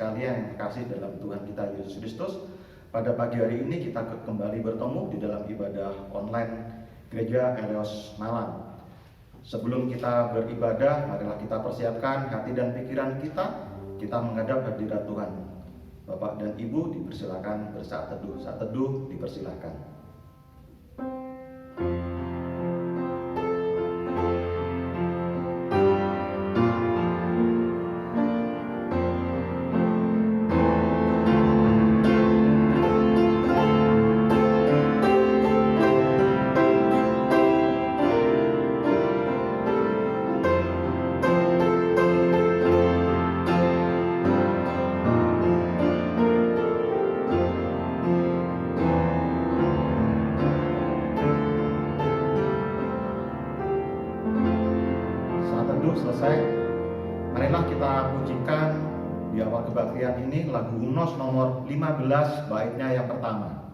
sekalian yang terkasih dalam Tuhan kita Yesus Kristus, pada pagi hari ini kita kembali bertemu di dalam ibadah online Gereja Eleos Malang. Sebelum kita beribadah, marilah kita persiapkan hati dan pikiran kita menghadap hadirat Tuhan. Bapak dan Ibu dipersilakan bersaat teduh. Saat teduh dipersilakan. Selesai, marilah kita pujikan di awal kebaktian ini lagu himnos nomor 15 baitnya yang pertama.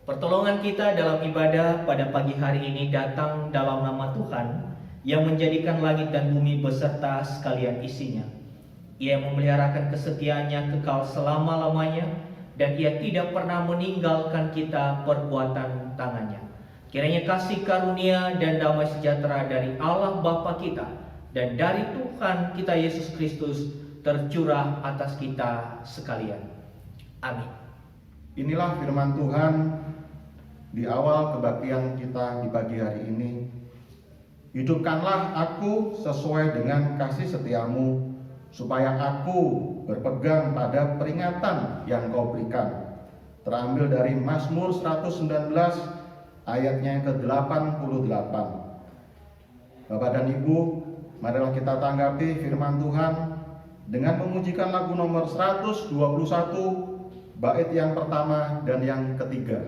Pertolongan kita dalam ibadah pada pagi hari ini datang dalam nama Tuhan yang menjadikan langit dan bumi beserta sekalian isinya. Ia memeliharakan kesetiaannya kekal selama-lamanya, dan Ia tidak pernah meninggalkan kita perbuatan tangannya. Kiranya kasih karunia dan damai sejahtera dari Allah Bapa kita dan dari Tuhan kita Yesus Kristus tercurah atas kita sekalian. Amin. Inilah firman Tuhan di awal kebaktian kita di pagi hari ini. Hidupkanlah aku sesuai dengan kasih setiamu, supaya aku berpegang pada peringatan yang kau berikan. Terambil dari Mazmur 119 ayatnya yang ke-88. Bapak dan Ibu, marilah kita tanggapi firman Tuhan dengan memujikan lagu nomor 121 bait yang pertama dan yang ketiga.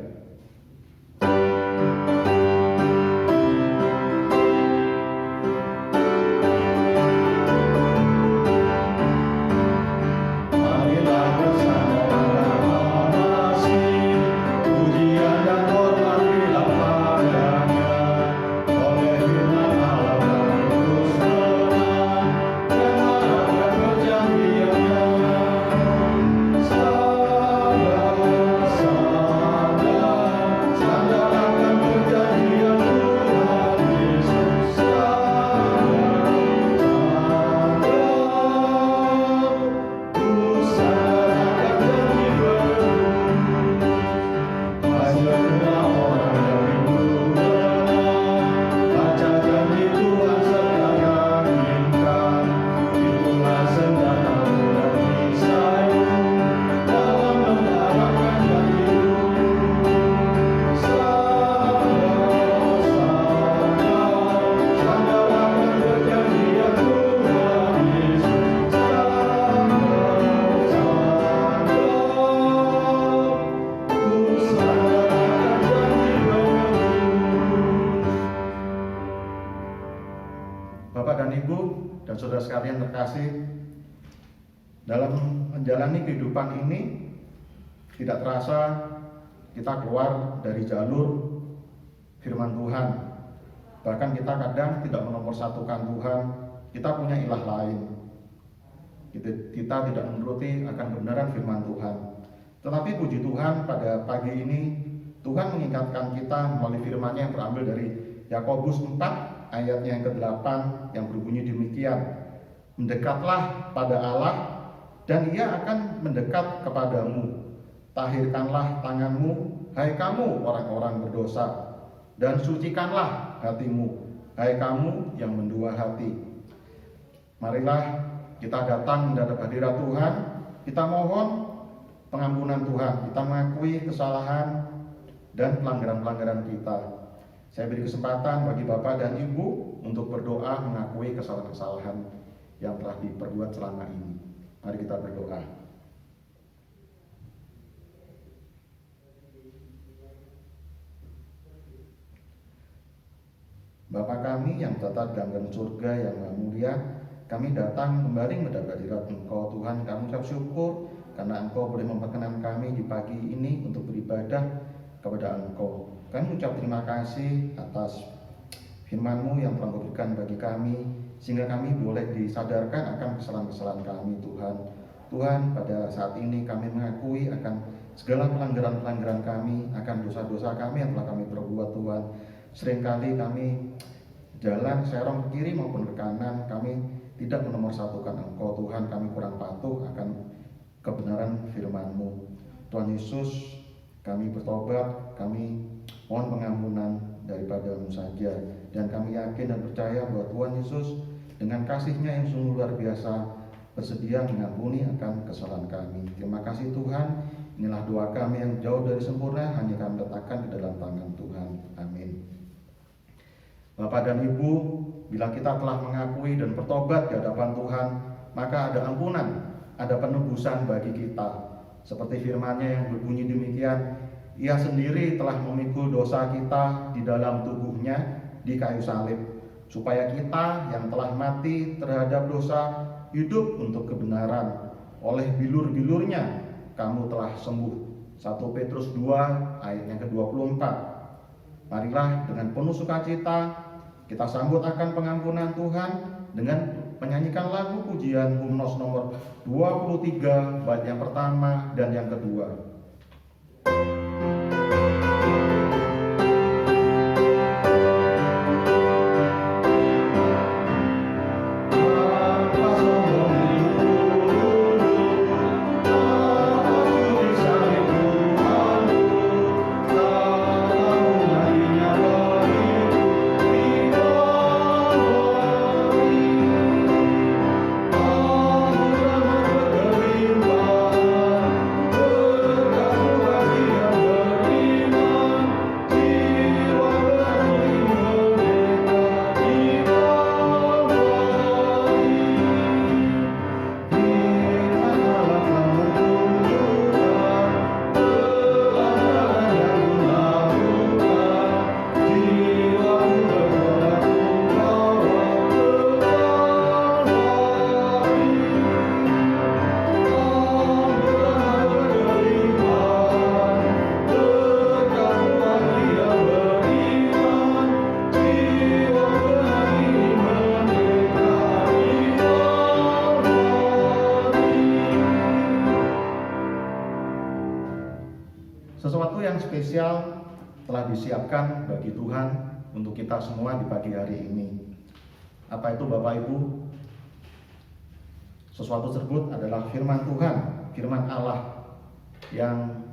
Bapak dan Ibu dan saudara sekalian terkasih, dalam menjalani kehidupan ini tidak terasa kita keluar dari jalur firman Tuhan. Bahkan kita kadang tidak menomorsatukan Tuhan, kita punya ilah lain. Kita tidak menuruti akan kebenaran firman Tuhan. Tetapi puji Tuhan, pada pagi ini Tuhan mengingatkan kita melalui firman-Nya yang terambil dari Yakobus 4 ayatnya yang ke-8 yang berbunyi demikian. Mendekatlah pada Allah dan Ia akan mendekat kepadamu. Tahirkanlah tanganmu, hai kamu orang-orang berdosa, dan sucikanlah hatimu, hai kamu yang mendua hati. Marilah kita datang menghadap hadirat Tuhan kita mohon pengampunan Tuhan, kita mengakui kesalahan dan pelanggaran-pelanggaran kita. Saya beri kesempatan bagi Bapak dan Ibu untuk berdoa mengakui kesalahan-kesalahan yang telah diperbuat selama ini. Mari kita berdoa. Bapa kami yang terletak dalam surga yang maha mulia, kami datang kembali mendapat hadirat Engkau Tuhan. Kami ucap syukur karena Engkau boleh memperkenan kami di pagi ini untuk beribadah kepada Engkau. Kami ucap terima kasih atas firman-Mu yang telah Engkau berikan bagi kami, sehingga kami boleh disadarkan akan kesalahan-kesalahan kami Tuhan. Tuhan, pada saat ini kami mengakui akan segala pelanggaran-pelanggaran kami, akan dosa-dosa kami yang telah kami perbuat Tuhan. Seringkali kami jalan serong ke kiri maupun ke kanan, kami tidak menomorsatukan Engkau Tuhan, kami kurang patuh akan kebenaran firman-Mu. Tuhan Yesus, kami bertobat, kami mohon pengampunan daripada-Mu saja, dan kami yakin dan percaya bahwa Tuhan Yesus dengan kasih-Nya yang sungguh luar biasa bersedia mengampuni akan kesalahan kami. Terima kasih Tuhan, inilah doa kami yang jauh dari sempurna, hanya kami letakkan di dalam tangan Tuhan. Amin. Bapak dan Ibu, bila kita telah mengakui dan bertobat di hadapan Tuhan, maka ada ampunan, ada penebusan bagi kita. Seperti firman-Nya yang berbunyi demikian, Ia sendiri telah memikul dosa kita di dalam tubuh-Nya di kayu salib, supaya kita yang telah mati terhadap dosa hidup untuk kebenaran. Oleh bilur-bilur-Nya kamu telah sembuh. 1 Petrus 2 ayat yang ke-24. Marilah dengan penuh sukacita kita sambut akan pengampunan Tuhan dengan menyanyikan lagu pujian himnos nomor 23 bait yang pertama dan yang kedua. Sesuatu yang spesial telah disiapkan bagi Tuhan untuk kita semua di pagi hari ini. Apa itu Bapak Ibu? Sesuatu tersebut adalah firman Tuhan, firman Allah yang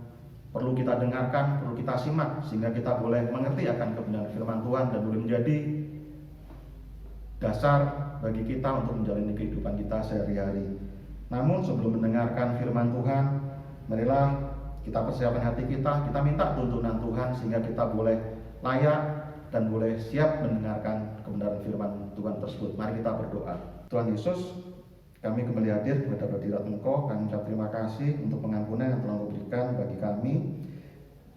perlu kita dengarkan, perlu kita simak, sehingga kita boleh mengerti akan kebenaran firman Tuhan dan boleh menjadi dasar bagi kita untuk menjalani kehidupan kita sehari-hari. Namun sebelum mendengarkan firman Tuhan, marilah kita persiapkan hati kita minta tuntunan Tuhan sehingga kita boleh layak dan boleh siap mendengarkan kebenaran firman Tuhan tersebut. Mari kita berdoa. Tuhan Yesus, kami kembali hadir kepada hadirat Engkau. Kami ucap terima kasih untuk pengampunan yang telah Engkau berikan bagi kami.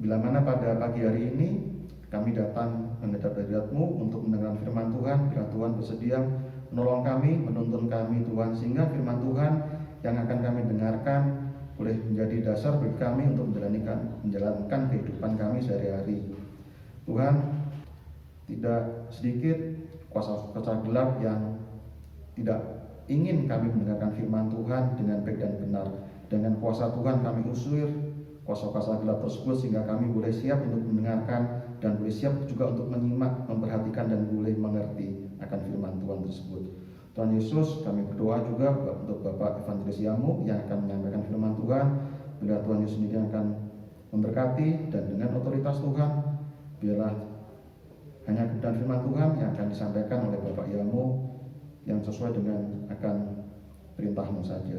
Bila mana pada pagi hari ini kami datang menghadap hadirat-Mu untuk mendengarkan firman Tuhan, bila Tuhan bersedia menolong kami, menuntun kami Tuhan, sehingga firman Tuhan yang akan kami dengarkan boleh menjadi dasar bagi kami untuk menjalankan kehidupan kami sehari-hari. Tuhan, tidak sedikit kuasa gelap yang tidak ingin kami mendengarkan firman Tuhan dengan baik dan benar. Dengan kuasa Tuhan kami usir kuasa-kuasa gelap tersebut sehingga kami boleh siap untuk mendengarkan dan boleh siap juga untuk menyimak, memperhatikan dan boleh mengerti akan firman Tuhan tersebut. Tuhan Yesus, kami berdoa juga untuk Bapak Evangelis Yamu yang akan menyampaikan firman Tuhan. Bila Tuhan Yesus sendiri akan memberkati dan dengan otoritas Tuhan, biarlah hanya kebenaran firman Tuhan yang akan disampaikan oleh Bapak Yamu yang sesuai dengan akan perintah-Mu saja.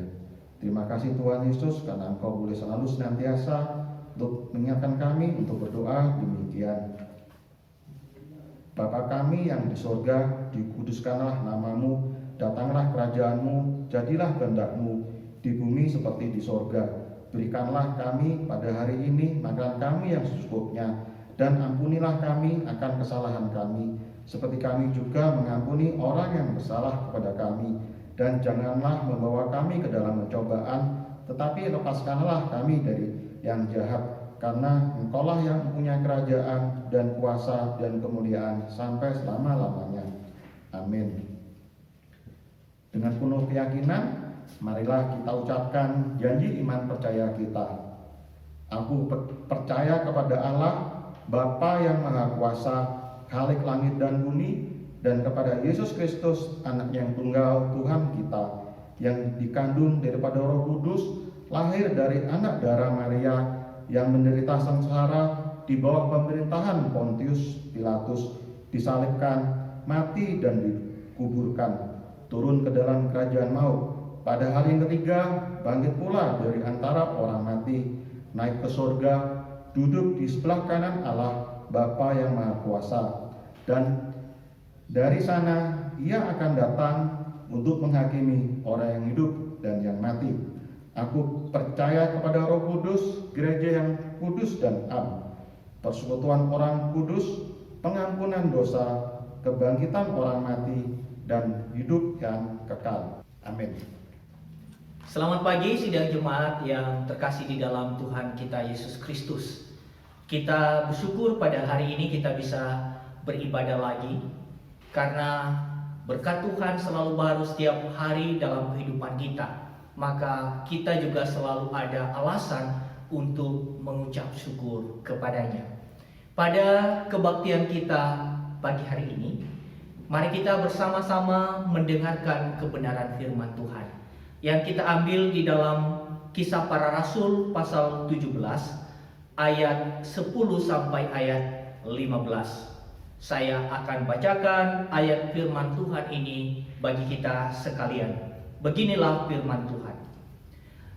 Terima kasih Tuhan Yesus karena Engkau boleh selalu senantiasa untuk mengingatkan kami untuk berdoa demikian. Bapa kami yang di sorga, dikuduskanlah namamu, datanglah kerajaanmu, jadilah kehendak-mu di bumi seperti di sorga. Berikanlah kami pada hari ini makanan kami yang secukupnya, dan ampunilah kami akan kesalahan kami, seperti kami juga mengampuni orang yang bersalah kepada kami. Dan janganlah membawa kami ke dalam pencobaan, tetapi lepaskanlah kami dari yang jahat, karena Engkaulah yang mempunyai kerajaan dan kuasa dan kemuliaan sampai selama-lamanya. Amin. Dengan penuh keyakinan, marilah kita ucapkan janji iman percaya kita. Aku percaya kepada Allah, Bapa yang Maha Kuasa, Khalik langit dan bumi, dan kepada Yesus Kristus, Anak yang tunggal Tuhan kita, yang dikandung daripada Roh Kudus, lahir dari anak darah Maria, yang menderita sengsara di bawah pemerintahan Pontius Pilatus, disalibkan, mati dan dikuburkan, turun ke dalam kerajaan maut. Pada hari yang ketiga, bangkit pula dari antara orang mati, naik ke surga, duduk di sebelah kanan Allah, Bapa yang Maha Kuasa. Dan dari sana ia akan datang untuk menghakimi orang yang hidup dan yang mati. Aku percaya kepada Roh Kudus, gereja yang kudus dan am, persekutuan orang kudus, pengampunan dosa, kebangkitan orang mati, dan hidup yang kekal. Amin. Selamat pagi sidang jemaat yang terkasih di dalam Tuhan kita Yesus Kristus. Kita bersyukur pada hari ini kita bisa beribadah lagi, karena berkat Tuhan selalu baru setiap hari dalam kehidupan kita. Maka kita juga selalu ada alasan untuk mengucap syukur kepadanya. Pada kebaktian kita pagi hari ini, mari kita bersama-sama mendengarkan kebenaran firman Tuhan yang kita ambil di dalam Kisah Para Rasul pasal 17 ayat 10 sampai ayat 15. Saya akan bacakan ayat firman Tuhan ini bagi kita sekalian. Beginilah firman Tuhan.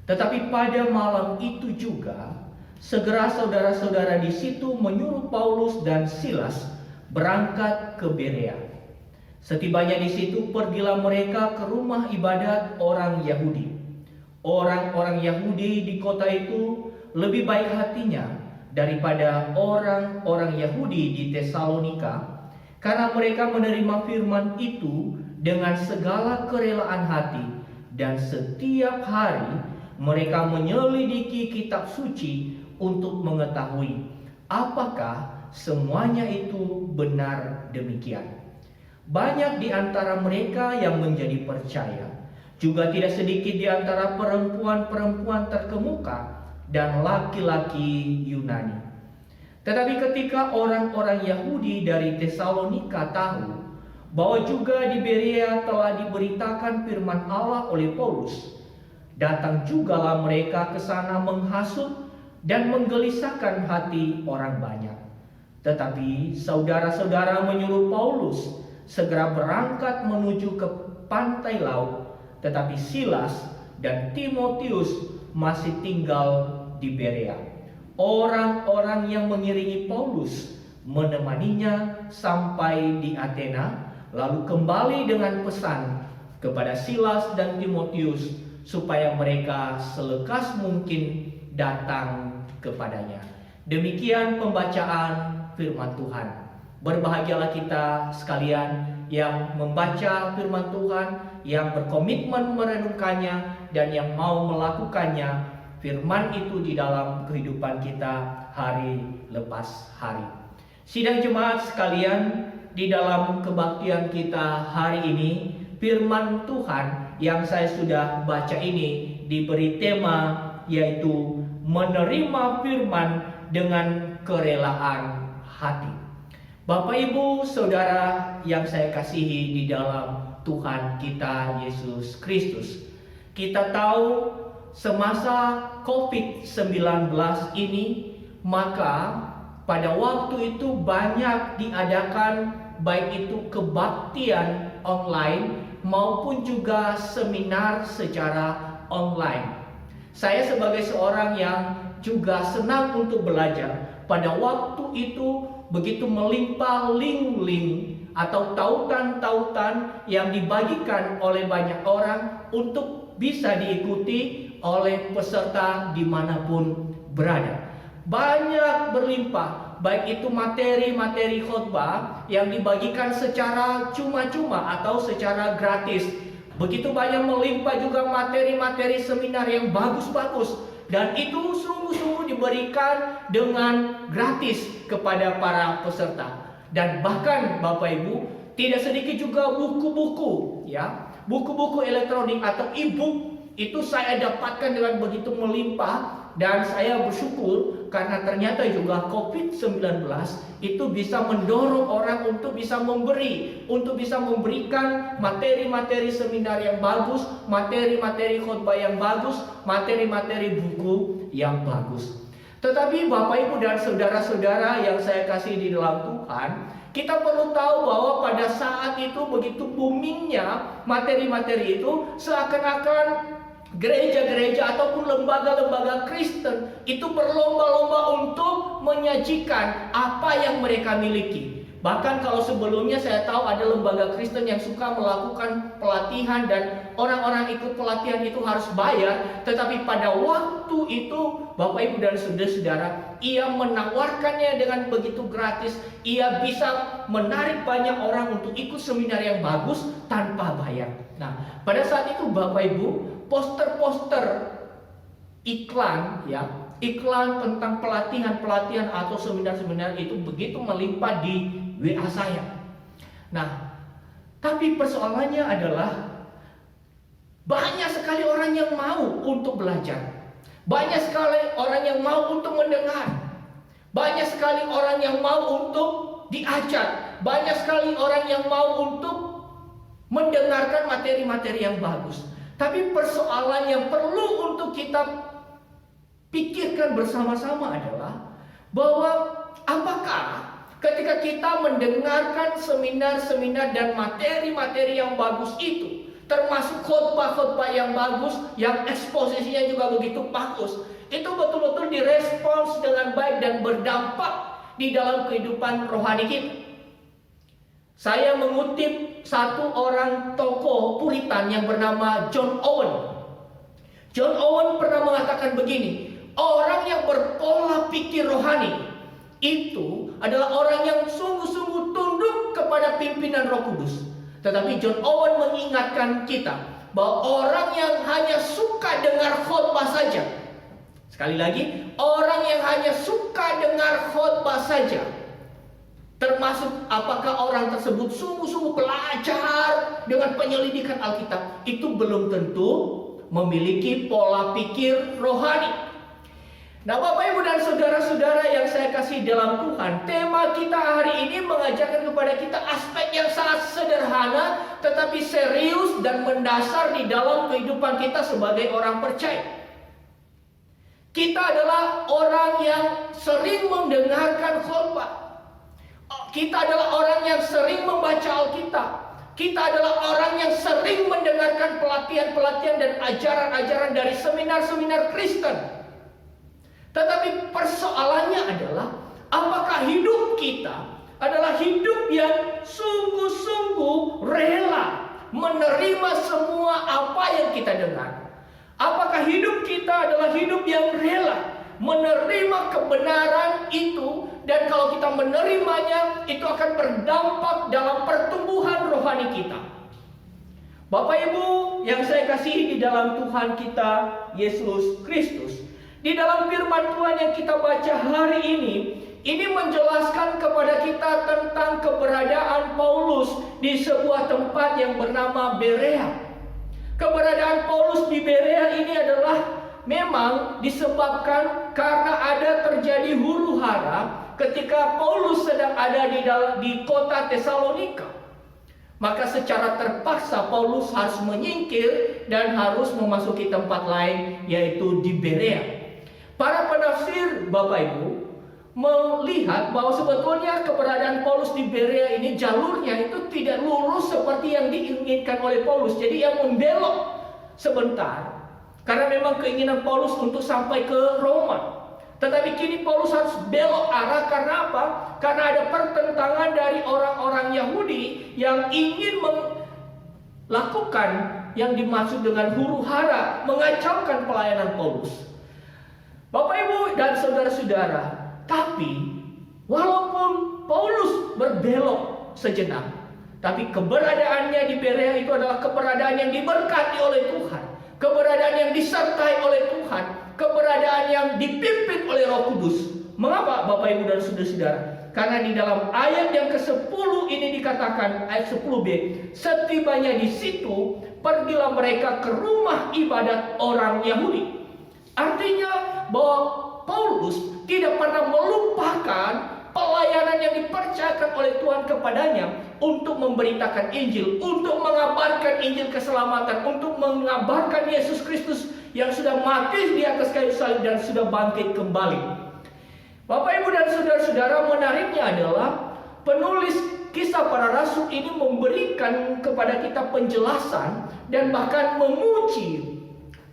Tetapi pada malam itu juga, segera saudara-saudara di situ menyuruh Paulus dan Silas berangkat ke Berea. Setibanya di situ, pergilah mereka ke rumah ibadat orang Yahudi. Orang-orang Yahudi di kota itu lebih baik hatinya daripada orang-orang Yahudi di Tesalonika, karena mereka menerima firman itu dengan segala kerelaan hati, dan setiap hari mereka menyelidiki kitab suci untuk mengetahui apakah semuanya itu benar demikian. Banyak di antara mereka yang menjadi percaya, juga tidak sedikit di antara perempuan-perempuan terkemuka dan laki-laki Yunani. Tetapi ketika orang-orang Yahudi dari Tesalonika tahu bahwa juga di Berea telah diberitakan firman Allah oleh Paulus, datang jugalah mereka ke sana menghasut dan menggelisahkan hati orang banyak. Tetapi saudara-saudara menyuruh Paulus segera berangkat menuju ke pantai laut, tetapi Silas dan Timotius masih tinggal di Berea. Orang-orang yang mengiringi Paulus menemaninya sampai di Athena, lalu kembali dengan pesan kepada Silas dan Timotius supaya mereka selekas mungkin datang kepadanya. Demikian pembacaan firman Tuhan. Berbahagialah kita sekalian yang membaca firman Tuhan, yang berkomitmen merenungkannya, dan yang mau melakukannya firman itu di dalam kehidupan kita hari lepas hari. Sidang jemaat sekalian, di dalam kebaktian kita hari ini, firman Tuhan yang saya sudah baca ini diberi tema yaitu menerima firman dengan kerelaan hati. Bapak Ibu Saudara yang saya kasihi di dalam Tuhan kita Yesus Kristus, kita tahu semasa COVID-19 ini, maka pada waktu itu banyak diadakan baik itu kebaktian online maupun juga seminar secara online. Saya sebagai seorang yang juga senang untuk belajar, pada waktu itu begitu melimpah link-link atau tautan-tautan yang dibagikan oleh banyak orang untuk bisa diikuti oleh peserta dimanapun berada. Banyak berlimpah, baik itu materi-materi khotbah yang dibagikan secara cuma-cuma atau secara gratis. Begitu banyak melimpah juga materi-materi seminar yang bagus-bagus, dan itu sungguh-sungguh diberikan dengan gratis kepada para peserta. Dan bahkan Bapak Ibu, tidak sedikit juga buku-buku, ya, buku-buku elektronik atau e-book itu saya dapatkan dengan begitu melimpah. Dan saya bersyukur karena ternyata juga COVID-19 itu bisa mendorong orang untuk bisa memberi, untuk bisa memberikan materi-materi seminar yang bagus, materi-materi khotbah yang bagus, materi-materi buku yang bagus. Tetapi Bapak Ibu dan saudara-saudara yang saya kasih di dalam Tuhan, kita perlu tahu bahwa pada saat itu begitu boomingnya materi-materi itu, seakan-akan gereja-gereja ataupun lembaga-lembaga Kristen itu berlomba-lomba untuk menyajikan apa yang mereka miliki. Bahkan kalau sebelumnya saya tahu ada lembaga Kristen yang suka melakukan pelatihan dan orang-orang ikut pelatihan itu harus bayar. Tetapi pada waktu itu Bapak Ibu dan saudara-saudara, ia menawarkannya dengan begitu gratis. Ia bisa menarik banyak orang untuk ikut seminar yang bagus tanpa bayar. Nah, pada saat itu Bapak Ibu, poster-poster iklan, ya, iklan tentang pelatihan-pelatihan atau seminar-seminar itu begitu melimpah di WA saya. Nah, tapi persoalannya adalah banyak sekali orang yang mau untuk belajar, banyak sekali orang yang mau untuk mendengar, banyak sekali orang yang mau untuk diajar, banyak sekali orang yang mau untuk mendengarkan materi-materi yang bagus. Tapi persoalan yang perlu untuk kita pikirkan bersama-sama adalah bahwa apakah ketika kita mendengarkan seminar-seminar dan materi-materi yang bagus itu, termasuk khotbah-khotbah yang bagus, yang eksposisinya juga begitu bagus, itu betul-betul direspons dengan baik dan berdampak di dalam kehidupan rohani kita. Saya mengutip satu orang tokoh Puritan yang bernama John Owen. John Owen pernah mengatakan begini, orang yang berpola pikir rohani itu adalah orang yang sungguh-sungguh tunduk kepada pimpinan Roh Kudus. Tetapi John Owen mengingatkan kita bahwa orang yang hanya suka dengar khotbah saja, sekali lagi, orang yang hanya suka dengar khotbah saja, termasuk apakah orang tersebut sungguh-sungguh belajar dengan penyelidikan Alkitab, itu belum tentu memiliki pola pikir rohani. Nah, Bapak Ibu dan saudara-saudara yang saya kasih dalam Tuhan, tema kita hari ini mengajarkan kepada kita aspek yang sangat sederhana tetapi serius dan mendasar di dalam kehidupan kita sebagai orang percaya. Kita adalah orang yang sering mendengarkan khotbah. Kita adalah orang yang sering membaca Alkitab. Kita adalah orang yang sering mendengarkan pelatihan-pelatihan dan ajaran-ajaran dari seminar-seminar Kristen. Tetapi persoalannya adalah, apakah hidup kita adalah hidup yang sungguh-sungguh rela menerima semua apa yang kita dengar? Apakah hidup kita adalah hidup yang rela menerima kebenaran itu, dan kalau kita menerimanya, itu akan berdampak dalam pertumbuhan rohani kita? Bapak Ibu yang saya kasihi di dalam Tuhan kita Yesus Kristus, di dalam firman Tuhan yang kita baca hari ini menjelaskan kepada kita tentang keberadaan Paulus di sebuah tempat yang bernama Berea. Keberadaan Paulus di Berea ini adalah memang disebabkan karena ada terjadi huru-hara ketika Paulus sedang ada di kota Tesalonika. Maka secara terpaksa Paulus harus menyingkir dan harus memasuki tempat lain, yaitu di Berea. Para penafsir Bapak Ibu melihat bahwa sebetulnya keberadaan Paulus di Berea ini jalurnya itu tidak lurus seperti yang diinginkan oleh Paulus. Jadi ia membelok sebentar. Karena memang keinginan Paulus untuk sampai ke Roma. Tetapi kini Paulus harus belok arah karena apa? Karena ada pertentangan dari orang-orang Yahudi yang ingin melakukan yang dimaksud dengan huru-hara, mengacaukan pelayanan Paulus. Bapak Ibu dan saudara-saudara, tapi walaupun Paulus berbelok sejenak, tapi keberadaannya di Berea itu adalah keberadaan yang diberkati oleh Tuhan, keberadaan yang disertai oleh Tuhan, keberadaan yang dipimpin oleh Roh Kudus. Mengapa Bapak Ibu dan saudara-saudara? Karena di dalam ayat yang ke-10 ini dikatakan, ayat 10b, setibanya di situ, pergilah mereka ke rumah ibadat orang Yahudi. Artinya bahwa Paulus tidak pernah melupakan pelayanan yang dipercayakan oleh Tuhan kepadanya untuk memberitakan Injil, untuk mengabarkan Injil keselamatan, untuk mengabarkan Yesus Kristus yang sudah mati di atas kayu salib dan sudah bangkit kembali. Bapak Ibu dan saudara-saudara, menariknya adalah penulis Kisah Para Rasul ini memberikan kepada kita penjelasan dan bahkan memuji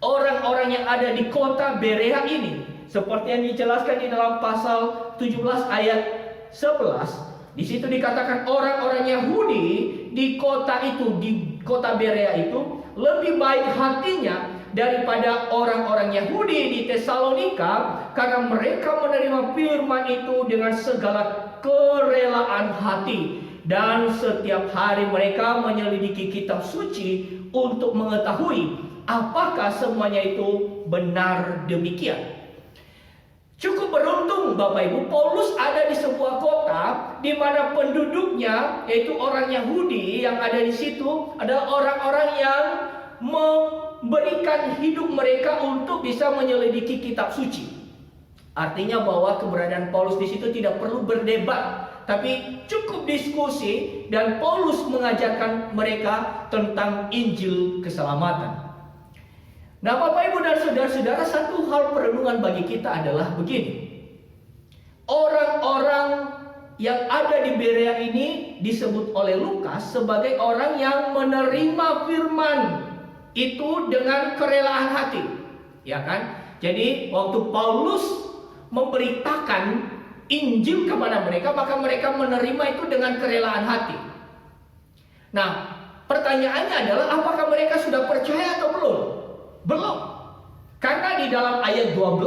orang-orang yang ada di kota Berea ini. Seperti yang dijelaskan di dalam pasal 17 ayat 11. Di situ dikatakan orang-orang Yahudi di kota itu, di kota Berea itu lebih baik hatinya daripada orang-orang Yahudi di Tesalonika, karena mereka menerima firman itu dengan segala kerelaan hati, dan setiap hari mereka menyelidiki kitab suci untuk mengetahui apakah semuanya itu benar demikian. Cukup beruntung Bapak Ibu, Paulus ada di sebuah kota di mana penduduknya, yaitu orang Yahudi yang ada di situ, adalah orang-orang yang memberikan hidup mereka untuk bisa menyelidiki kitab suci. Artinya bahwa keberadaan Paulus di situ tidak perlu berdebat, tapi cukup diskusi, dan Paulus mengajarkan mereka tentang Injil keselamatan. Nah, Bapak Ibu dan saudara-saudara, satu hal perenungan bagi kita adalah begini. Orang-orang yang ada di Berea ini disebut oleh Lukas sebagai orang yang menerima firman itu dengan kerelaan hati, ya kan? Jadi waktu Paulus memberitakan Injil kepada mereka, maka mereka menerima itu dengan kerelaan hati. Nah, pertanyaannya adalah apakah mereka sudah percaya atau belum? Belum. Karena di dalam ayat 12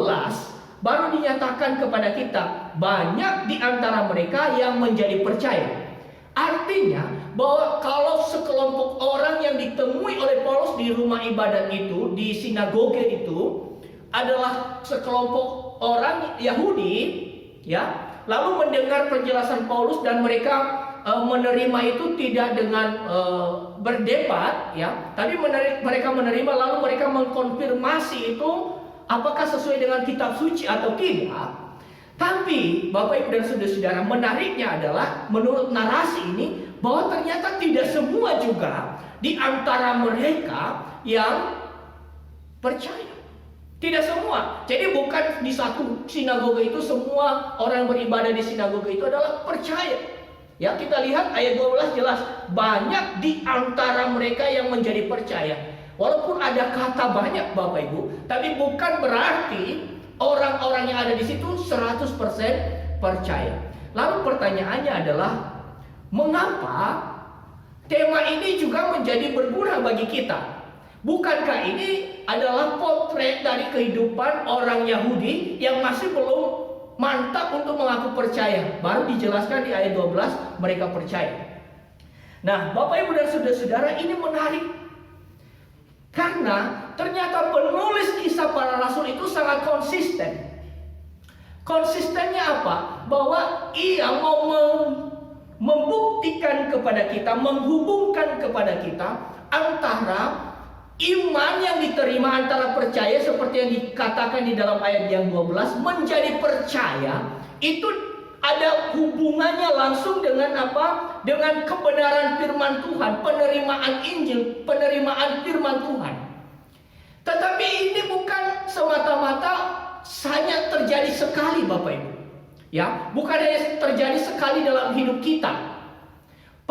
baru dinyatakan kepada kita banyak di antara mereka yang menjadi percaya. Artinya bahwa kalau sekelompok orang yang ditemui oleh Paulus di rumah ibadat itu, di sinagoge itu, adalah sekelompok orang Yahudi, ya, lalu mendengar penjelasan Paulus dan mereka menerima itu tidak dengan berdebat, ya, tapi mereka menerima, lalu mereka mengkonfirmasi itu apakah sesuai dengan kitab suci atau tidak. Tapi Bapak Ibu dan saudara-saudara, menariknya adalah menurut narasi ini bahwa ternyata tidak semua juga di antara mereka yang percaya. Tidak semua. Jadi bukan di satu sinagoga itu semua orang beribadah di sinagoga itu adalah percaya. Ya, kita lihat ayat 12 jelas, banyak di antara mereka yang menjadi percaya. Walaupun ada kata banyak Bapak Ibu, tapi bukan berarti orang-orang yang ada di situ 100% percaya. Lalu pertanyaannya adalah, mengapa tema ini juga menjadi berguna bagi kita? Bukankah ini adalah potret dari kehidupan orang Yahudi yang masih belum mantap untuk mengaku percaya? Baru dijelaskan di ayat 12 mereka percaya. Nah, Bapak Ibu dan saudara-saudara, ini menarik. Karena ternyata penulis Kisah Para Rasul itu sangat konsisten. Konsistennya apa? Bahwa ia mau membuktikan kepada kita, menghubungkan kepada kita antara iman yang diterima, antara percaya seperti yang dikatakan di dalam ayat yang 12 menjadi percaya, itu ada hubungannya langsung dengan apa? Dengan kebenaran firman Tuhan, penerimaan Injil, penerimaan firman Tuhan. Tetapi ini bukan semata-mata hanya terjadi sekali Bapak Ibu. Ya, bukan hanya terjadi sekali dalam hidup kita.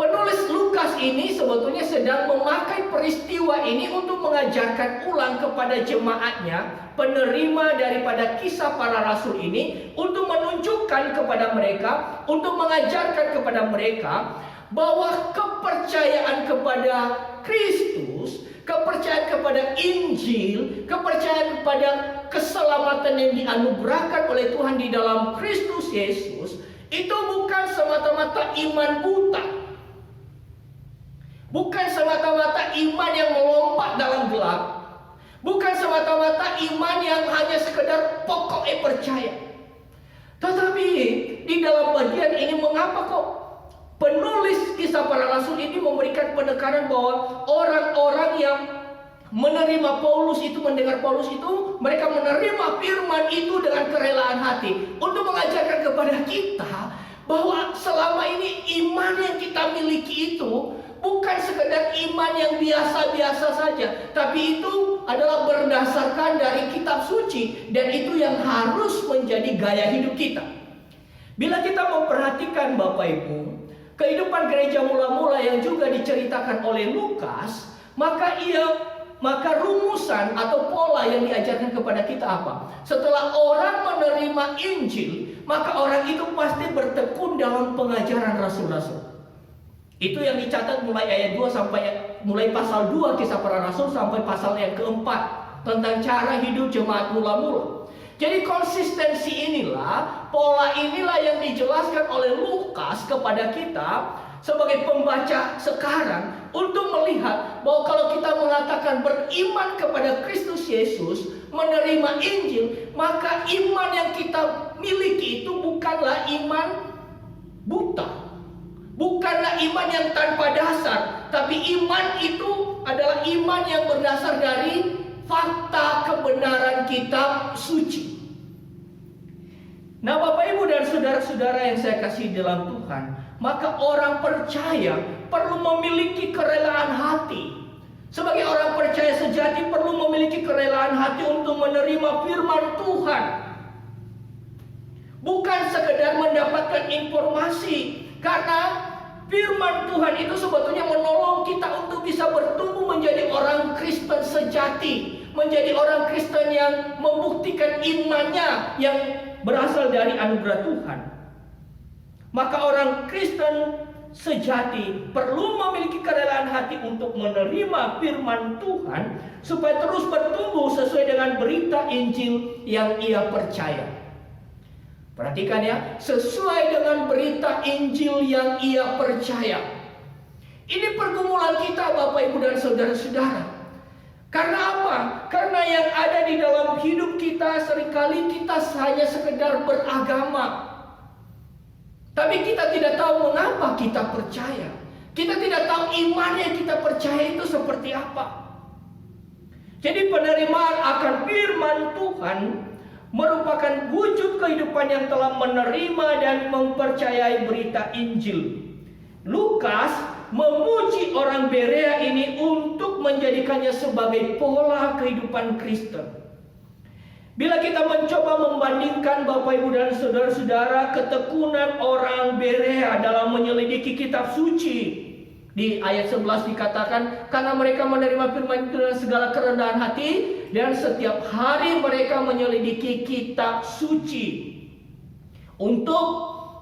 Penulis Lukas ini sebetulnya sedang memakai peristiwa ini untuk mengajarkan ulang kepada jemaatnya, penerima daripada kisah para rasul ini, untuk menunjukkan kepada mereka, untuk mengajarkan kepada mereka bahwa kepercayaan kepada Kristus, kepercayaan kepada Injil, kepercayaan kepada keselamatan yang dianugerahkan oleh Tuhan di dalam Kristus Yesus, itu bukan semata-mata iman buta. Bukan semata-mata iman yang melompat dalam gelap. Bukan semata-mata iman yang hanya sekedar pokoknya percaya. Tetapi di dalam bagian ini mengapa kok penulis kisah para rasul ini memberikan penekanan bahwa orang-orang yang menerima Paulus itu, mendengar Paulus itu, mereka menerima firman itu dengan kerelaan hati untuk mengajarkan kepada kita bahwa selama ini iman yang kita miliki itu bukan sekedar iman yang biasa-biasa saja, tapi itu adalah berdasarkan dari kitab suci, dan itu yang harus menjadi gaya hidup kita. Bila kita memperhatikan Bapak Ibu, kehidupan gereja mula-mula yang juga diceritakan oleh Lukas, maka rumusan atau pola yang diajarkan kepada kita apa? Setelah orang menerima Injil, maka orang itu pasti bertekun dalam pengajaran rasul-rasul. Itu yang dicatat mulai ayat 2 mulai pasal 2 kisah para rasul sampai pasal yang keempat tentang cara hidup jemaat mula-mula. Jadi konsistensi inilah, pola inilah yang dijelaskan oleh Lukas kepada kita sebagai pembaca sekarang untuk melihat bahwa kalau kita mengatakan beriman kepada Kristus Yesus, menerima Injil, maka iman yang kita miliki itu bukanlah iman buta. Bukanlah iman yang tanpa dasar, tapi iman itu adalah iman yang berdasar dari fakta kebenaran kitab suci. Nah, Bapak Ibu dan saudara-saudara yang saya kasih dalam Tuhan, maka orang percaya perlu memiliki kerelaan hati. Sebagai orang percaya sejati perlu memiliki kerelaan hati untuk menerima firman Tuhan. Bukan sekedar mendapatkan informasi, karena firman Tuhan itu sebetulnya menolong kita untuk bisa bertumbuh menjadi orang Kristen sejati, menjadi orang Kristen yang membuktikan imannya yang berasal dari anugerah Tuhan. Maka orang Kristen sejati perlu memiliki kerelaan hati untuk menerima firman Tuhan supaya terus bertumbuh sesuai dengan berita Injil yang ia percaya. Perhatikan ya, sesuai dengan berita Injil yang ia percaya. Ini pergumulan kita Bapak Ibu dan saudara-saudara. Karena apa? Karena yang ada di dalam hidup kita seringkali kita hanya sekedar beragama. Tapi kita tidak tahu mengapa kita percaya. Kita tidak tahu iman yang kita percaya itu seperti apa. Jadi penerimaan akan firman Tuhan merupakan wujud kehidupan yang telah menerima dan mempercayai berita Injil. Lukas memuji orang Berea ini untuk menjadikannya sebagai pola kehidupan Kristen. Bila kita mencoba membandingkan Bapak Ibu dan saudara-saudara ketekunan orang Berea dalam menyelidiki kitab suci, di ayat 11 dikatakan, karena mereka menerima firman itu dengan segala kerendahan hati, dan setiap hari mereka menyelidiki kitab suci untuk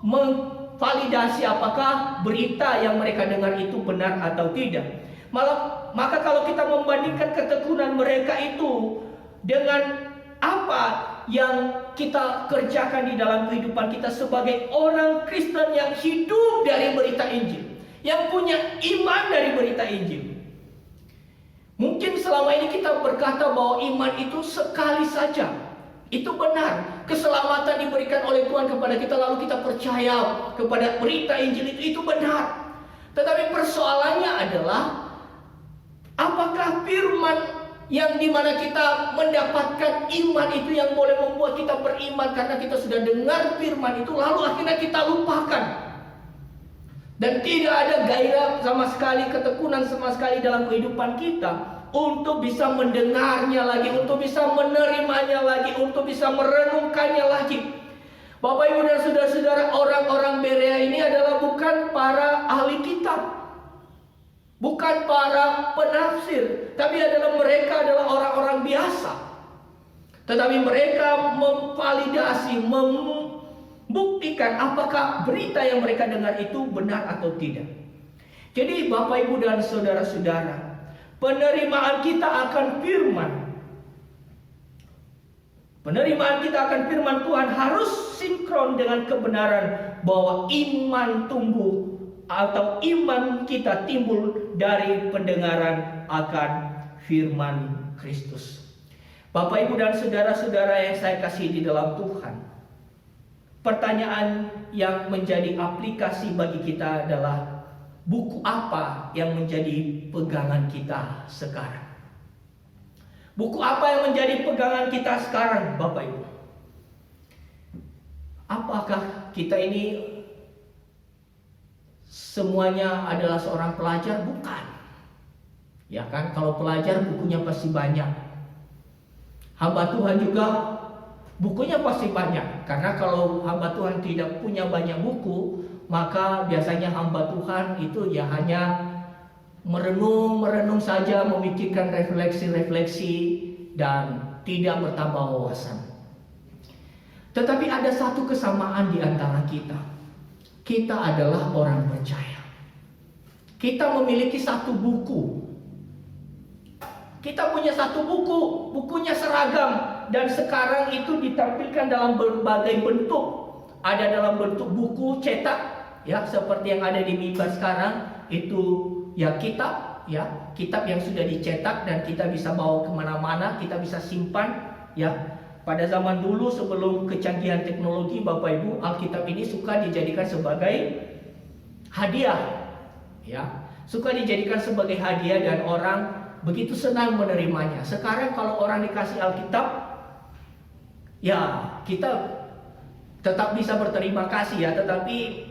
memvalidasi apakah berita yang mereka dengar itu benar atau tidak. Maka kalau kita membandingkan ketekunan mereka itu dengan apa yang kita kerjakan di dalam kehidupan kita sebagai orang Kristen yang hidup dari berita Injil, yang punya iman dari berita Injil. Mungkin selama ini kita berkata bahwa iman itu sekali saja. Itu benar. Keselamatan diberikan oleh Tuhan kepada kita, lalu kita percaya kepada berita Injil itu benar. Tetapi persoalannya adalah, apakah firman yang dimana kita mendapatkan iman itu yang boleh membuat kita beriman karena kita sudah dengar firman itu, lalu akhirnya kita lupakan. Dan tidak ada gairah sama sekali, ketekunan sama sekali dalam kehidupan kita untuk bisa mendengarnya lagi, untuk bisa menerimanya lagi, untuk bisa merenungkannya lagi. Bapak Ibu dan saudara-saudara, orang-orang Berea ini adalah bukan para ahli kitab, bukan para penafsir, tapi mereka adalah orang-orang biasa. Tetapi mereka memvalidasi, membuktikan apakah berita yang mereka dengar itu benar atau tidak. Jadi Bapak Ibu dan saudara-saudara, penerimaan kita akan firman Tuhan harus sinkron dengan kebenaran bahwa iman tumbuh atau iman kita timbul dari pendengaran akan firman Kristus. Bapak Ibu dan saudara-saudara yang saya kasih di dalam Tuhan, pertanyaan yang menjadi aplikasi bagi kita adalah, buku apa yang menjadi pegangan kita sekarang? Buku apa yang menjadi pegangan kita sekarang, Bapak Ibu? Apakah kita ini semuanya adalah seorang pelajar? Bukan. Ya kan, kalau pelajar bukunya pasti banyak. Hamba Tuhan juga bukunya pasti banyak. Karena kalau hamba Tuhan tidak punya banyak buku, maka biasanya hamba Tuhan itu ya hanya merenung saja, memikirkan refleksi-refleksi dan tidak bertambah wawasan. Tetapi ada satu kesamaan di antara kita. Kita adalah orang percaya. Kita memiliki satu buku. Kita punya satu buku, bukunya seragam, dan sekarang itu ditampilkan dalam berbagai bentuk. Ada dalam bentuk buku cetak, ya, seperti yang ada di mimbar sekarang, itu ya kitab yang sudah dicetak dan kita bisa bawa kemana-mana, kita bisa simpan, ya. Pada zaman dulu sebelum kecanggihan teknologi, Bapak Ibu, Alkitab ini suka dijadikan sebagai hadiah, ya, suka dijadikan sebagai hadiah dan orang begitu senang menerimanya. Sekarang kalau orang dikasih Alkitab, ya kita tetap bisa berterima kasih ya, tetapi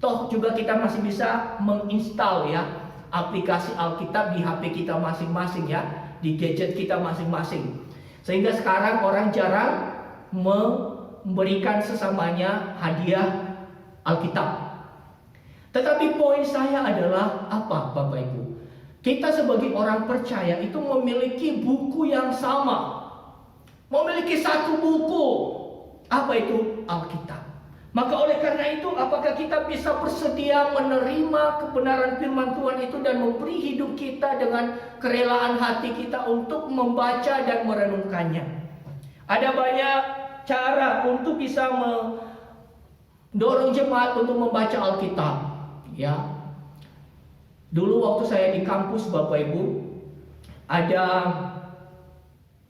toh juga kita masih bisa menginstal ya aplikasi Alkitab di HP kita masing-masing ya, di gadget kita masing-masing. Sehingga sekarang orang jarang memberikan sesamanya hadiah Alkitab. Tetapi poin saya adalah apa, Bapak Ibu? Kita sebagai orang percaya itu memiliki buku yang sama. Memiliki satu buku. Apa itu? Alkitab. Maka oleh karena itu, apakah kita bisa bersedia menerima kebenaran firman Tuhan itu dan memberi hidup kita dengan kerelaan hati kita untuk membaca dan merenungkannya? Ada banyak cara untuk bisa mendorong jemaat untuk membaca Alkitab, ya. Dulu waktu saya di kampus, Bapak Ibu, ada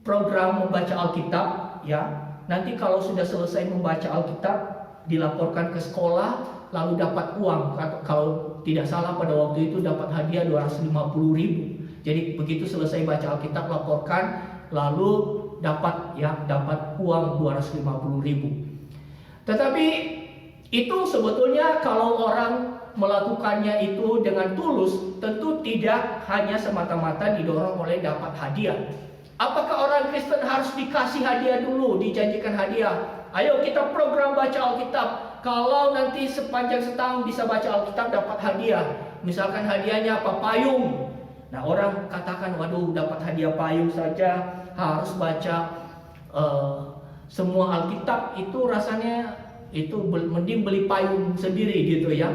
program membaca Alkitab, ya. Nanti kalau sudah selesai membaca Alkitab, dilaporkan ke sekolah, lalu dapat uang. Kalau tidak salah pada waktu itu dapat hadiah 250.000. Jadi begitu selesai baca Alkitab, laporkan, lalu dapat uang 250.000. Tetapi itu sebetulnya kalau orang melakukannya itu dengan tulus, tentu tidak hanya semata-mata didorong oleh dapat hadiah. Apakah orang Kristen harus dikasih hadiah dulu, dijanjikan hadiah? Ayo kita program baca Alkitab. Kalau nanti sepanjang setahun bisa baca Alkitab dapat hadiah. Misalkan hadiahnya apa? Payung. Nah, orang katakan, waduh, dapat hadiah payung saja harus baca semua Alkitab, itu rasanya itu mending beli payung sendiri gitu ya.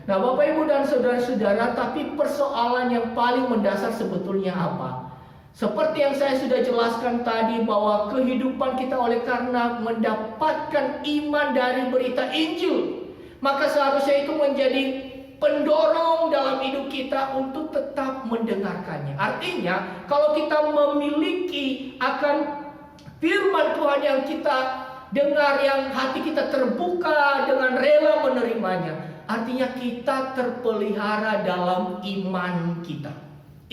Nah, Bapak Ibu dan saudara-saudara, tapi persoalan yang paling mendasar sebetulnya apa? Seperti yang saya sudah jelaskan tadi, bahwa kehidupan kita oleh karena mendapatkan iman dari berita Injil, maka seharusnya itu menjadi pendorong dalam hidup kita untuk tetap mendengarkannya. Artinya, kalau kita memiliki akan firman Tuhan yang kita dengar, yang hati kita terbuka dengan rela menerimanya, artinya kita terpelihara dalam iman kita.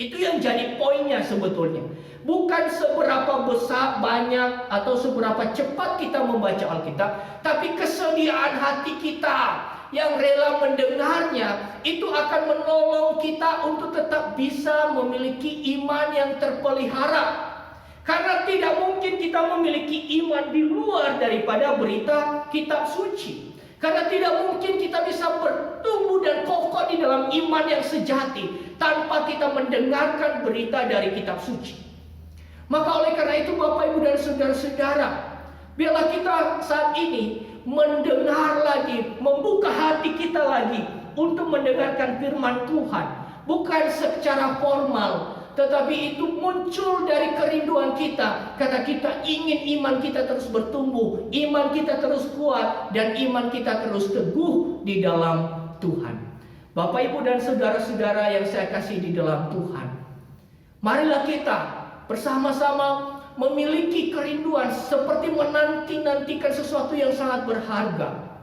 Itu yang jadi poinnya sebetulnya. Bukan seberapa besar, banyak, atau seberapa cepat kita membaca Alkitab, tapi kesediaan hati kita yang rela mendengarnya, itu akan menolong kita untuk tetap bisa memiliki iman yang terpelihara. Karena tidak mungkin kita memiliki iman di luar daripada berita kitab suci. Karena tidak mungkin kita bisa bertumbuh dan kokoh di dalam iman yang sejati tanpa kita mendengarkan berita dari kitab suci. Maka oleh karena itu Bapak Ibu dan saudara-saudara, biarlah kita saat ini mendengar lagi, membuka hati kita lagi untuk mendengarkan firman Tuhan. Bukan secara formal, tetapi itu muncul dari kerinduan kita. Karena kita ingin iman kita terus bertumbuh, iman kita terus kuat, dan iman kita terus teguh di dalam Tuhan. Bapak Ibu dan saudara-saudara yang saya kasih di dalam Tuhan, marilah kita bersama-sama memiliki kerinduan seperti menanti-nantikan sesuatu yang sangat berharga.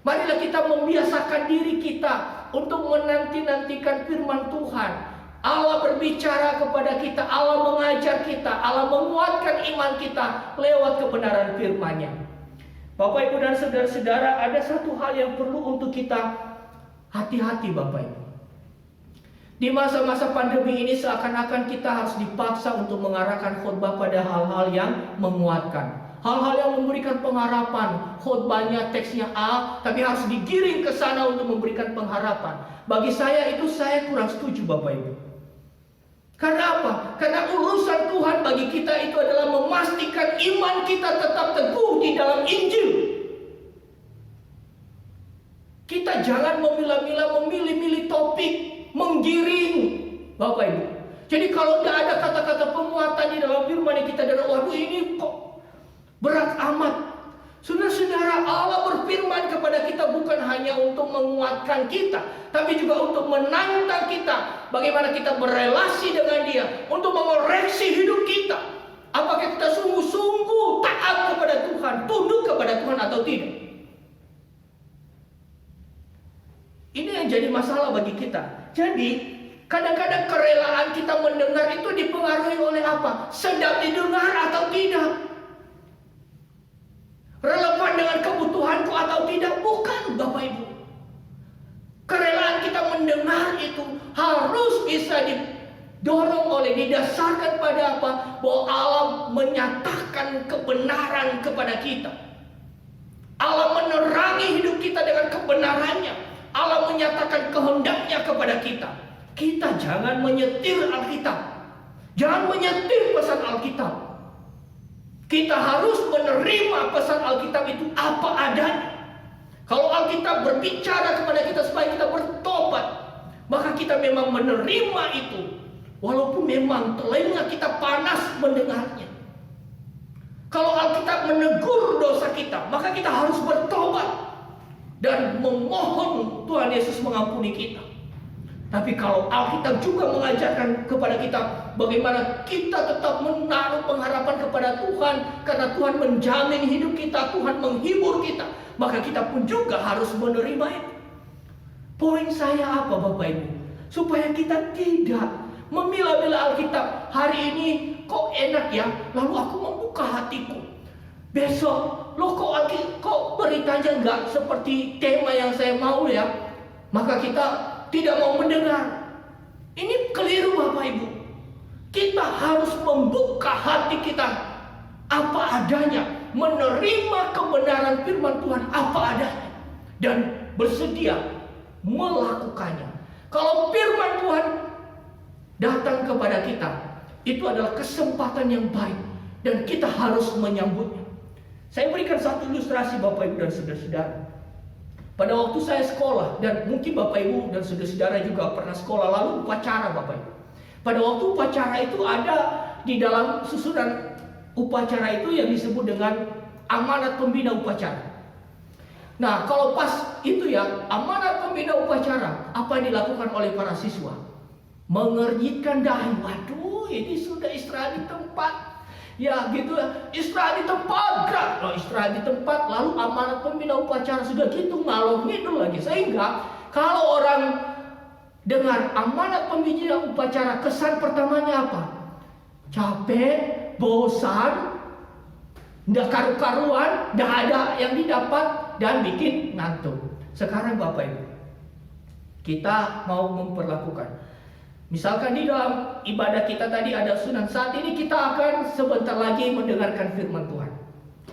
Marilah kita membiasakan diri kita untuk menanti-nantikan firman Tuhan. Allah berbicara kepada kita, Allah mengajar kita, Allah menguatkan iman kita lewat kebenaran firman-Nya. Bapak Ibu dan saudara-saudara, ada satu hal yang perlu untuk kita hati-hati Bapak Ibu. Di masa-masa pandemi ini seakan-akan kita harus dipaksa untuk mengarahkan khotbah pada hal-hal yang menguatkan. Hal-hal yang memberikan pengharapan. Khotbahnya teksnya A, tapi harus digiring ke sana untuk memberikan pengharapan. Bagi saya itu saya kurang setuju Bapak Ibu. Karena apa? Karena urusan Tuhan bagi kita itu adalah memastikan iman kita tetap teguh di dalam Injil. Kita jangan memilah-milah, memilih-milih topik, menggiring Bapak Ibu. Jadi kalau tidak ada kata-kata penguatan di dalam firman yang kita dengar, waduh ini kok berat amat. Saudara-saudara, Allah berfirman kepada kita bukan hanya untuk menguatkan kita, tapi juga untuk menantang kita. Bagaimana kita berelasi dengan Dia, untuk mengoreksi hidup kita. Apakah kita sungguh-sungguh taat kepada Tuhan, tunduk kepada Tuhan atau tidak? Ini yang jadi masalah bagi kita. Jadi kadang-kadang kerelaan kita mendengar itu dipengaruhi oleh apa? Sedap didengar atau tidak? Relevan dengan kebutuhanku atau tidak? Bukan Bapak Ibu. Kerelaan kita mendengar itu harus bisa didorong oleh, didasarkan pada apa? Bahwa Allah menyatakan kebenaran kepada kita. Allah menerangi hidup kita dengan kebenarannya. Allah menyatakan kehendaknya kepada kita. Kita jangan menyetir Alkitab. Jangan menyetir pesan Alkitab. Kita harus menerima pesan Alkitab itu apa adanya. Kalau Alkitab berbicara kepada kita supaya kita bertobat, maka kita memang menerima itu. Walaupun memang telinga kita panas mendengarnya. Kalau Alkitab menegur dosa kita, maka kita harus bertobat dan memohon Tuhan Yesus mengampuni kita. Tapi kalau Alkitab juga mengajarkan kepada kita bagaimana kita tetap menaruh pengharapan kepada Tuhan, karena Tuhan menjamin hidup kita, Tuhan menghibur kita, maka kita pun juga harus menerima itu. Poin saya apa Bapak Ibu? Supaya kita tidak memilah-milah Alkitab. Hari ini kok enak ya, lalu aku membuka hatiku. Besok, loh kok beritanya nggak seperti tema yang saya mau ya, maka kita tidak mau mendengar. Ini keliru Bapak Ibu. Kita harus membuka hati kita apa adanya, menerima kebenaran firman Tuhan apa adanya, dan bersedia melakukannya. Kalau firman Tuhan datang kepada kita, itu adalah kesempatan yang baik dan kita harus menyambutnya. Saya berikan satu ilustrasi Bapak Ibu dan saudara-saudara. Pada waktu saya sekolah, dan mungkin Bapak Ibu dan saudara-saudara juga pernah sekolah, lalu upacara Bapak Ibu. Pada waktu upacara itu ada di dalam susunan upacara itu yang disebut dengan amanat pembina upacara. Nah, kalau pas itu ya, amanat pembina upacara, apa yang dilakukan oleh para siswa? Mengernyitkan dahi. Waduh, ini sudah istirahat di tempat. Ya gitu ya, istirahat di tempat, gerak. Loh, istirahat di tempat, lalu amanat pembina upacara sudah gitu, ngalor ngidul lagi. Sehingga kalau orang dengar amanat pembina upacara, kesan pertamanya apa? Capek, bosan, nggak karu-karuan, nggak ada yang didapat, dan bikin ngantuk. Sekarang Bapak Ibu, kita mau memperlakukan Misalkan di dalam ibadah kita tadi ada sunan, saat ini kita akan sebentar lagi mendengarkan firman Tuhan.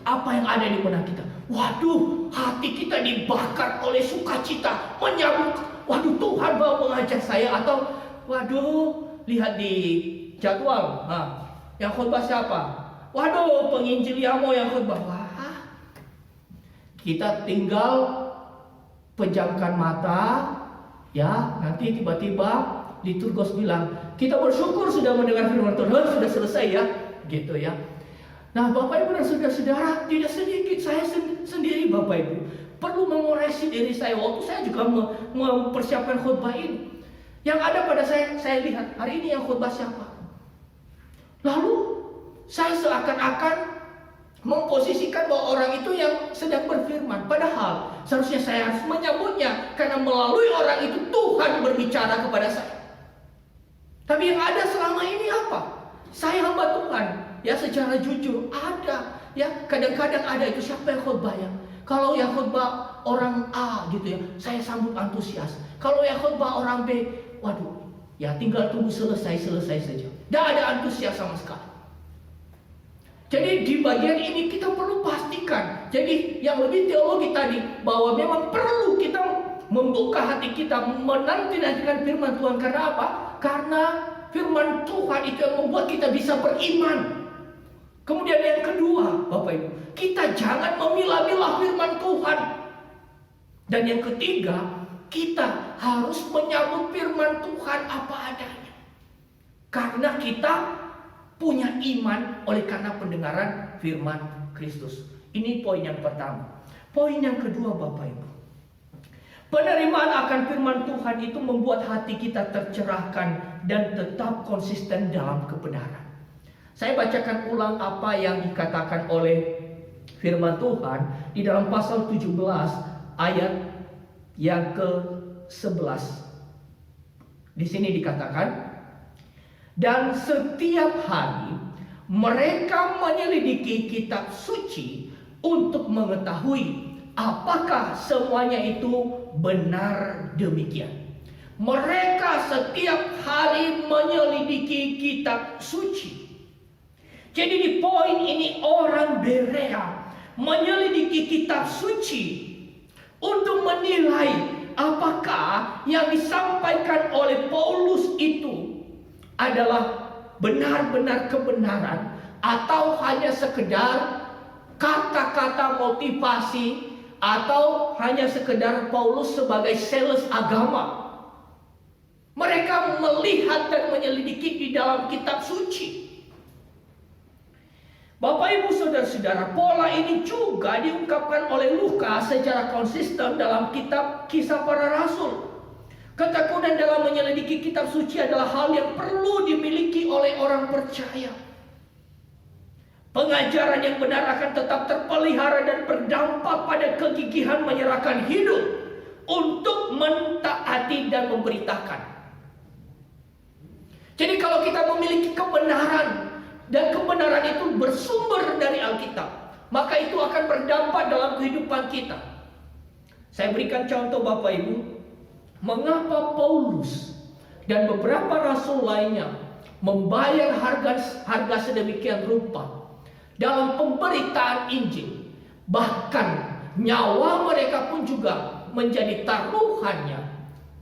Apa yang ada di benak kita? Waduh, hati kita dibakar oleh sukacita menyambut. Waduh, Tuhan mau mengajak saya. Atau waduh, lihat di jadwal, yang khotbah siapa? Waduh, penginjil Yamo yang khotbah. Wah, kita tinggal pejamkan mata, ya, nanti tiba-tiba liturgos bilang, kita bersyukur sudah mendengar firman Tuhan, sudah selesai ya, gitu ya. Nah, Bapak Ibu dan saudara-saudara, tidak sedikit saya sendiri Bapak Ibu perlu mengoreksi diri saya waktu saya juga mempersiapkan khotbah ini. Yang ada pada saya lihat hari ini yang khotbah siapa. Lalu saya seakan-akan memposisikan bahwa orang itu yang sedang berfirman. Padahal seharusnya saya harus menyambutnya, karena melalui orang itu Tuhan berbicara kepada saya. Tapi yang ada selama ini apa? Saya hamba Tuhan, ya, secara jujur ada, ya, kadang-kadang ada itu siapa yang khotbah ya. Kalau yang khotbah orang A gitu ya, saya sambut antusias. Kalau yang khotbah orang B, waduh, ya tinggal tunggu selesai saja. Tidak ada antusias sama sekali. Jadi di bagian ini kita perlu pastikan. Jadi yang lebih teologi tadi, bahwa memang perlu kita membuka hati kita menanti-nantikan firman Tuhan. Karena apa? Karena firman Tuhan itu yang membuat kita bisa beriman. Kemudian yang kedua, Bapak Ibu, kita jangan memilah-milah firman Tuhan. Dan yang ketiga, kita harus menyambut firman Tuhan apa adanya. Karena kita punya iman oleh karena pendengaran firman Kristus. Ini poin yang pertama. Poin yang kedua, Bapak Ibu, penerimaan akan firman Tuhan itu membuat hati kita tercerahkan dan tetap konsisten dalam kebenaran. Saya bacakan ulang apa yang dikatakan oleh firman Tuhan di dalam pasal 17 ayat yang ke-11. Di sini dikatakan, dan setiap hari mereka menyelidiki kitab suci untuk mengetahui apakah semuanya itu benar demikian. Mereka setiap hari menyelidiki kitab suci. Jadi di poin ini orang Berea menyelidiki kitab suci untuk menilai apakah yang disampaikan oleh Paulus itu adalah benar-benar kebenaran atau hanya sekedar kata-kata motivasi, atau hanya sekedar Paulus sebagai sales agama. Mereka melihat dan menyelidiki di dalam kitab suci. Bapak Ibu saudara-saudara, pola ini juga diungkapkan oleh Lukas secara konsisten dalam kitab Kisah Para Rasul. Ketekunan dalam menyelidiki kitab suci adalah hal yang perlu dimiliki oleh orang percaya. Pengajaran yang benar akan tetap terpelihara dan berdampak pada kegigihan menyerahkan hidup untuk mentaati dan memberitakan. Jadi kalau kita memiliki kebenaran, dan kebenaran itu bersumber dari Alkitab, maka itu akan berdampak dalam kehidupan kita. Saya berikan contoh Bapak Ibu, mengapa Paulus dan beberapa rasul lainnya membayar harga sedemikian rupa dalam pemberitaan Injil. Bahkan nyawa mereka pun juga menjadi taruhannya,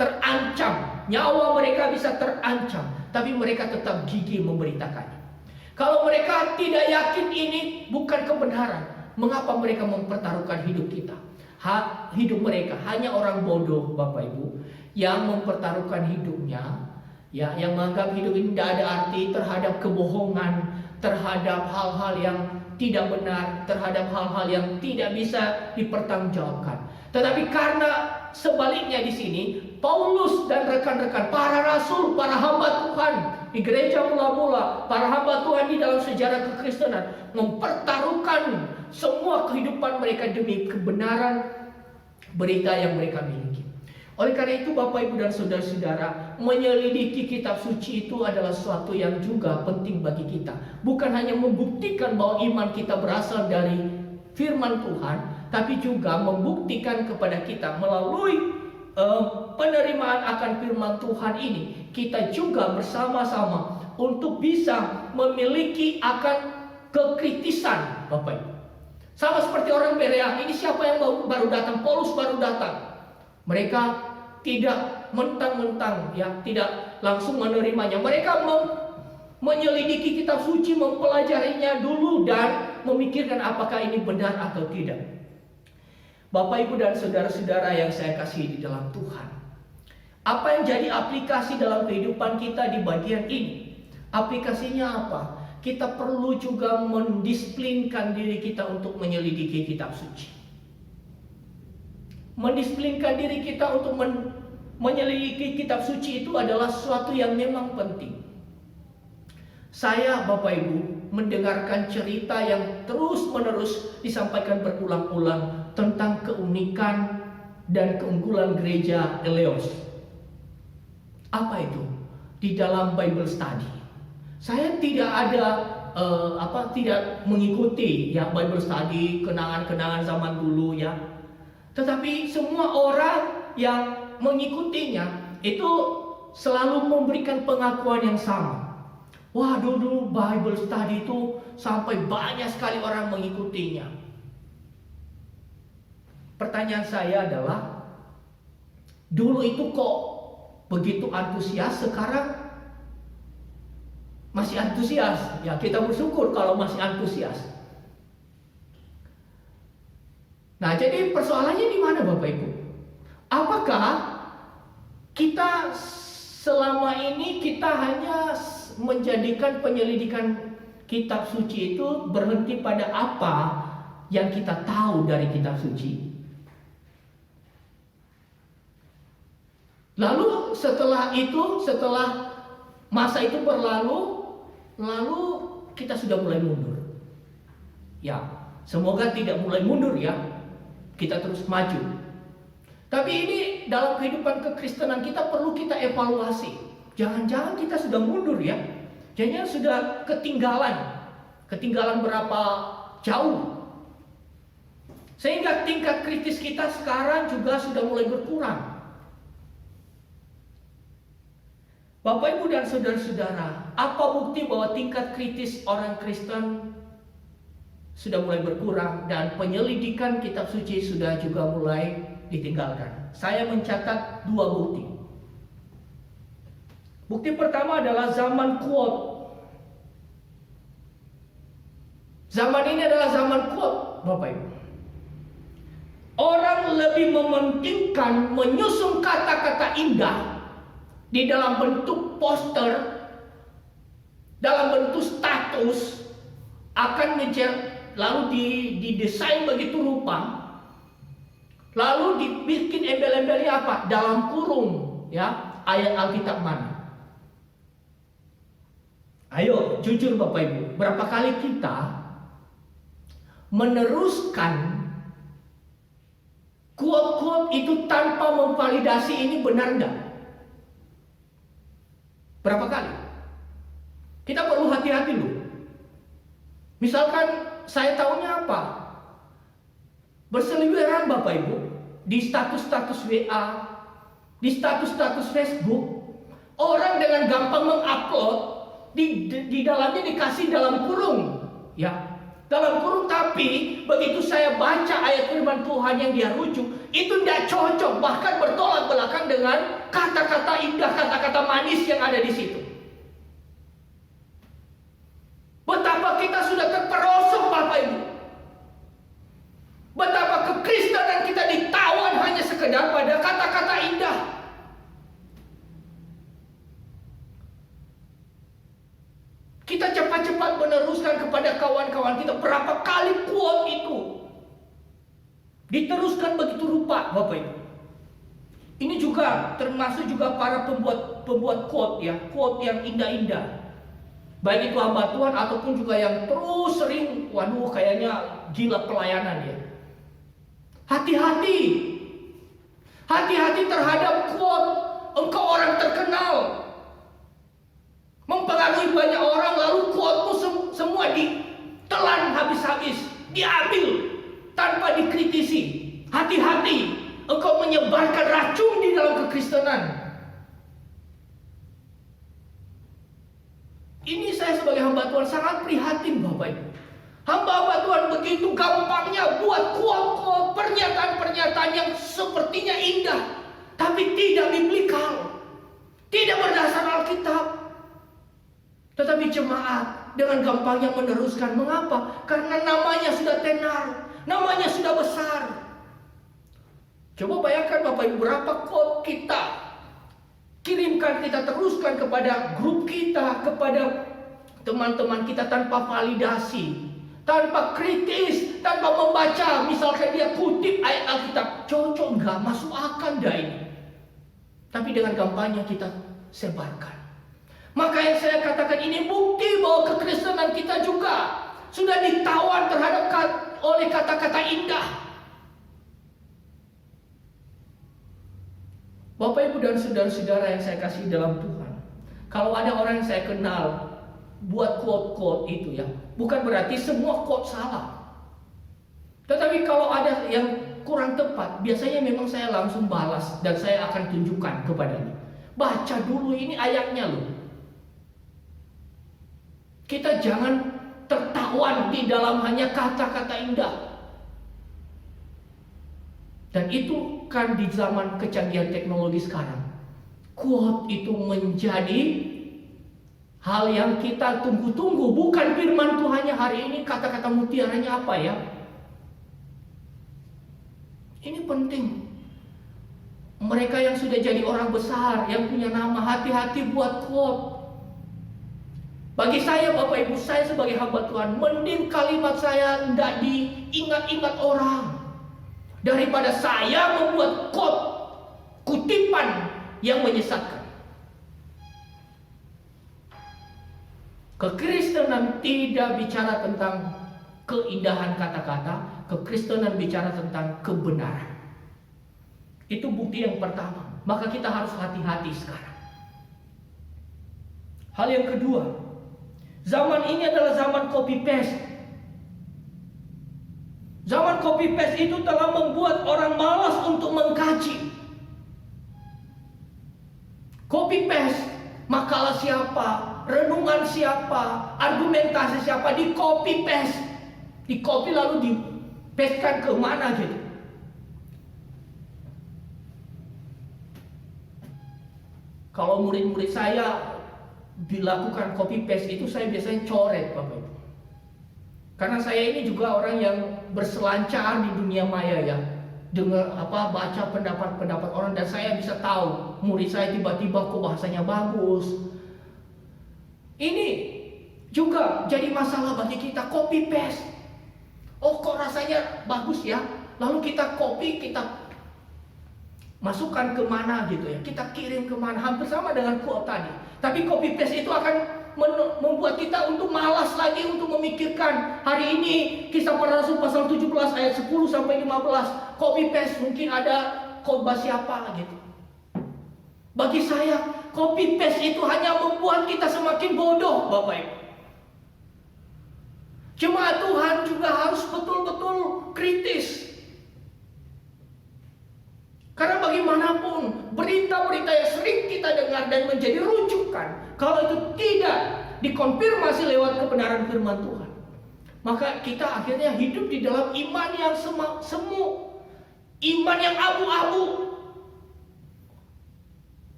terancam. Nyawa mereka bisa terancam, tapi mereka tetap gigih memberitakannya. Kalau mereka tidak yakin ini bukan kebenaran, mengapa mereka mempertaruhkan hidup kita? Hidup mereka hanya orang bodoh, Bapak Ibu, yang mempertaruhkan hidupnya, ya, yang menganggap hidup ini tidak ada arti terhadap kebohongan, terhadap hal-hal yang tidak benar, terhadap hal-hal yang tidak bisa dipertanggungjawabkan. Tetapi karena sebaliknya di sini, Paulus dan rekan-rekan para rasul, para hamba Tuhan di gereja mula-mula, para hamba Tuhan di dalam sejarah kekristenan mempertaruhkan semua kehidupan mereka demi kebenaran berita yang mereka miliki. Oleh karena itu Bapak Ibu dan saudara-saudara, menyelidiki kitab suci itu adalah sesuatu yang juga penting bagi kita. Bukan hanya membuktikan bahwa iman kita berasal dari firman Tuhan, tapi juga membuktikan kepada kita melalui penerimaan akan firman Tuhan ini, kita juga bersama-sama untuk bisa memiliki akan kekritisan, Bapak Ibu. Sama seperti orang Berea, ini siapa yang baru datang? Paulus baru datang. Mereka tidak mentang-mentang, ya, tidak langsung menerimanya. Mereka menyelidiki kitab suci, mempelajarinya dulu dan memikirkan apakah ini benar atau tidak. Bapak, Ibu, dan saudara-saudara yang saya kasihi di dalam Tuhan, apa yang jadi aplikasi dalam kehidupan kita di bagian ini? Aplikasinya apa? Kita perlu juga mendisiplinkan diri kita untuk menyelidiki kitab suci. Mendisiplinkan diri kita untuk menyelidiki kitab suci itu adalah sesuatu yang memang penting. Saya, Bapak Ibu, mendengarkan cerita yang terus-menerus disampaikan berulang-ulang tentang keunikan dan keunggulan gereja Eleos. Apa itu? Di dalam Bible study. Saya tidak tidak mengikuti ya Bible study, kenangan-kenangan zaman dulu ya. Tetapi semua orang yang mengikutinya itu selalu memberikan pengakuan yang sama. Wah, dulu Bible study itu sampai banyak sekali orang mengikutinya. Pertanyaan saya adalah, dulu itu kok begitu antusias, sekarang masih antusias? Ya, kita bersyukur kalau masih antusias. Nah, jadi persoalannya di mana, Bapak Ibu? Apakah kita selama ini kita hanya menjadikan penyelidikan kitab suci itu berhenti pada apa yang kita tahu dari kitab suci? Lalu setelah masa itu berlalu, lalu kita sudah mulai mundur. Ya, semoga tidak mulai mundur ya. Kita terus maju. Tapi ini dalam kehidupan kekristenan kita perlu kita evaluasi. Jangan-jangan kita sudah mundur ya. Jangan-jangan sudah ketinggalan berapa jauh. Sehingga tingkat kritis kita sekarang juga sudah mulai berkurang. Bapak, Ibu, dan saudara-saudara, apa bukti bahwa tingkat kritis orang Kristen sudah mulai berkurang dan penyelidikan kitab suci sudah juga mulai ditinggalkan? Saya mencatat dua bukti. Bukti pertama adalah zaman quote. Zaman ini adalah zaman quote, Bapak Ibu. Orang lebih mementingkan menyusun kata-kata indah di dalam bentuk poster, dalam bentuk status, lalu didesain begitu rupa, lalu dibikin embel-embelnya apa? Dalam kurung, ya, ayat Alkitab mana? Ayo, jujur Bapak Ibu, berapa kali kita meneruskan quote-quote itu tanpa memvalidasi ini benar enggak? Berapa kali? Kita perlu hati-hati loh. Misalkan saya tahunya apa? Berseliweran Bapak Ibu di status-status WA, di status-status Facebook, orang dengan gampang mengupload di dalamnya dikasih dalam kurung, ya. Dalam kurung, tapi begitu saya baca ayat firman Tuhan yang dia rujuk, itu tidak cocok, bahkan bertolak belakang dengan kata-kata indah, kata-kata manis yang ada di situ. Betapa kita sudah terperosok, Bapak Ibu. Betapa kekristenan kita ditawan hanya sekedar pada kata-kata indah. Kita cepat-cepat meneruskan kepada kawan-kawan kita. Berapa kali quote itu diteruskan begitu rupa, Bapak Ibu. Ini juga termasuk juga para pembuat quote ya, quote yang indah-indah. Baik itu hamba Tuhan ataupun juga yang terus sering, waduh kayaknya gila pelayanan ya. Hati-hati. Hati-hati terhadap quote. Engkau orang terkenal, mempengaruhi banyak orang, lalu quote-mu semua ditelan habis-habis, diambil tanpa dikritisi. Hati-hati. engkau menyebarkan racun di dalam kekristenan. Ini saya sebagai hamba Tuhan sangat prihatin, Bapak Ibu. Hamba-hamba Tuhan begitu gampangnya buat quote-quote, pernyataan-pernyataan yang sepertinya indah, tapi tidak biblikal, tidak berdasar Alkitab. Tetapi jemaat dengan gampangnya meneruskan. Mengapa? Karena namanya sudah tenar, namanya sudah besar. Coba bayangkan Bapak Ibu, berapa quote kita kirimkan, kita teruskan kepada grup kita, kepada teman-teman kita tanpa validasi, tanpa kritis, tanpa membaca. Misalkan dia kutip ayat Alkitab, cocok nggak, masuk akal dah ini. Tapi dengan gampangnya kita sebarkan. Maka yang saya katakan ini bukti bahwa kekristenan kita juga sudah ditawan oleh kata-kata indah. Bapak, Ibu, dan saudara-saudara yang saya kasih dalam Tuhan, kalau ada orang yang saya kenal buat quote-quote itu ya, bukan berarti semua quote salah. Tetapi kalau ada yang kurang tepat, biasanya memang saya langsung balas dan saya akan tunjukkan kepadanya. Baca dulu ini ayatnya loh. Kita jangan tertawan di dalam hanya kata-kata indah. Dan itu kan di zaman kecanggihan teknologi sekarang, quote itu menjadi hal yang kita tunggu-tunggu. Bukan firman Tuhannya hari ini, kata-kata mutiaranya apa ya. Ini penting. Mereka yang sudah jadi orang besar, yang punya nama, hati-hati buat quote. Bagi saya, Bapak Ibu, saya sebagai hamba Tuhan, mending kalimat saya tidak diingat-ingat orang daripada saya membuat quote, kutipan yang menyesatkan. Kekristenan tidak bicara tentang keindahan kata-kata, kekristenan bicara tentang kebenaran. Itu bukti yang pertama. Maka kita harus hati-hati sekarang. Hal yang kedua, zaman ini adalah zaman copy paste. Zaman copy paste itu telah membuat orang malas untuk mengkaji. Copy paste, makalah siapa, renungan siapa, argumentasi siapa, di copy paste, di copy lalu di pastekan ke mana gitu. Kalau murid-murid saya dilakukan copy paste itu, saya biasanya coret, Bapak Ibu. Karena saya ini juga orang yang berselancar di dunia maya ya, dengar baca pendapat-pendapat orang, dan saya bisa tahu murid saya tiba-tiba kok bahasanya bagus. Ini juga jadi masalah bagi kita, copy paste. Oh, kok rasanya bagus ya, lalu kita copy, kita masukkan kemana gitu ya, kita kirim kemana, hampir sama dengan quote tadi. Tapi copy paste itu akan membuat kita untuk malas lagi untuk memikirkan. Hari ini Kisah Para Rasul pasal 17 ayat 10 sampai 15, copy paste, mungkin ada khotbah siapa gitu. Bagi saya, copy paste itu hanya membuat kita semakin bodoh, Bapak Ibu. Jemaat Tuhan juga harus betul-betul kritis. Karena bagaimanapun berita-berita yang sering kita dengar dan menjadi rujukan, kalau itu tidak dikonfirmasi lewat kebenaran firman Tuhan, maka kita akhirnya hidup di dalam iman yang semu, iman yang abu-abu.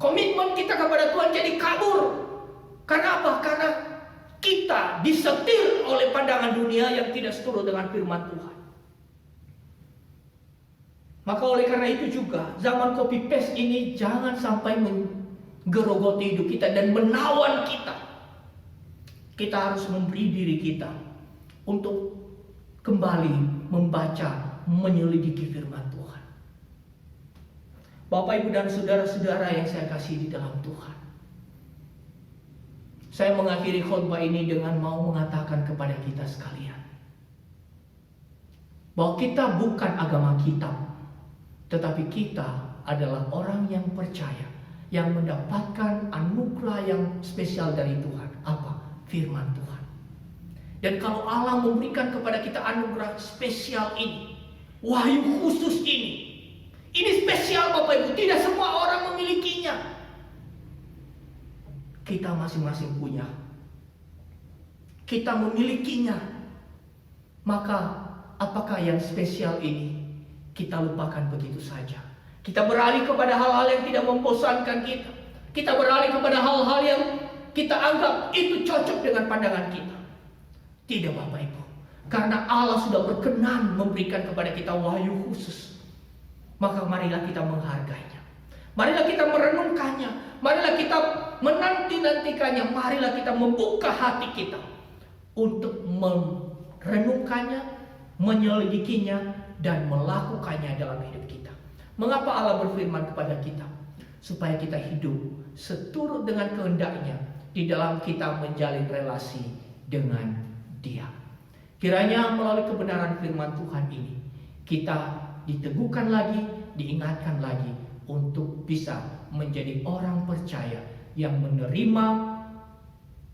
Komitmen kita kepada Tuhan jadi kabur. Karena apa? Karena kita disetir oleh pandangan dunia yang tidak seturut dengan firman Tuhan. Maka oleh karena itu juga zaman copy paste ini jangan sampai menggerogoti hidup kita dan menawan kita. Kita harus memberi diri kita untuk kembali membaca, menyelidiki firman Tuhan. Bapak, Ibu, dan saudara-saudara yang saya kasih di dalam Tuhan, saya mengakhiri khotbah ini dengan mau mengatakan kepada kita sekalian bahwa kita bukan agama kitab, tetapi kita adalah orang yang percaya, yang mendapatkan anugerah yang spesial dari Tuhan. Apa? Firman Tuhan. Dan kalau Allah memberikan kepada kita anugerah spesial ini, wahyu khusus ini, Ini spesial Bapak Ibu, tidak semua orang memilikinya. Kita masing-masing punya. Kita memilikinya. Maka apakah yang spesial ini kita lupakan begitu saja? Kita beralih kepada hal-hal yang tidak membosankan kita. Kita beralih kepada hal-hal yang kita anggap itu cocok dengan pandangan kita. Tidak Bapak Ibu. Karena Allah sudah berkenan memberikan kepada kita wahyu khusus. Maka marilah kita menghargainya. Marilah kita merenungkannya. Marilah kita menanti-nantikannya. Marilah kita membuka hati kita untuk merenungkannya, menyelidikinya, dan melakukannya dalam hidup kita. Mengapa Allah berfirman kepada kita? Supaya kita hidup seturut dengan kehendaknya di dalam kita menjalin relasi dengan Dia. Kiranya melalui kebenaran firman Tuhan ini, kita diteguhkan lagi, diingatkan lagi untuk bisa menjadi orang percaya yang menerima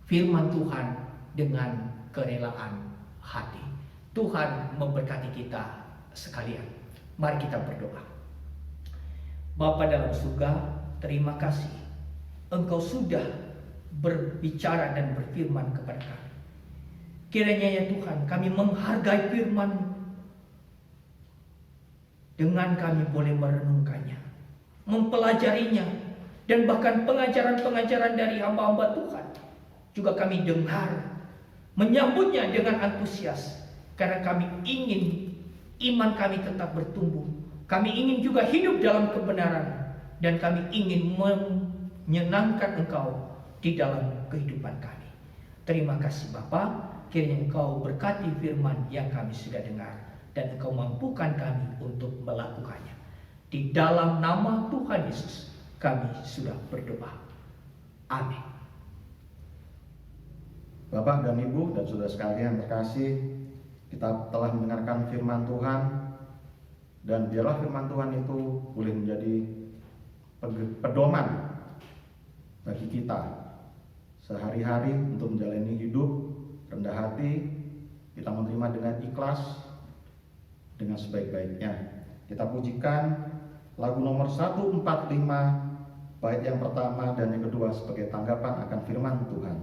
firman Tuhan dengan kerelaan hati. Tuhan memberkati kita sekalian. Mari kita berdoa. Bapa dalam surga, terima kasih Engkau sudah berbicara dan berfirman kepada kami. Kiranya ya Tuhan, kami menghargai firman dengan kami boleh merenungkannya, mempelajarinya, dan bahkan pengajaran-pengajaran dari hamba-hamba Tuhan juga kami dengar, menyambutnya dengan antusias, karena kami ingin iman kami tetap bertumbuh. Kami ingin juga hidup dalam kebenaran, dan kami ingin menyenangkan Engkau di dalam kehidupan kami. Terima kasih Bapa. Kiranya Engkau berkati firman yang kami sudah dengar, dan Engkau mampukan kami untuk melakukannya. Di dalam nama Tuhan Yesus kami sudah berdoa. Amin. Bapak dan Ibu dan saudara sekalian terkasih, kita telah mendengarkan firman Tuhan, dan biarlah firman Tuhan itu boleh menjadi pedoman bagi kita sehari-hari untuk menjalani hidup rendah hati, kita menerima dengan ikhlas, dengan sebaik-baiknya. Kita pujikan lagu nomor 145, bait yang pertama dan yang kedua sebagai tanggapan akan firman Tuhan.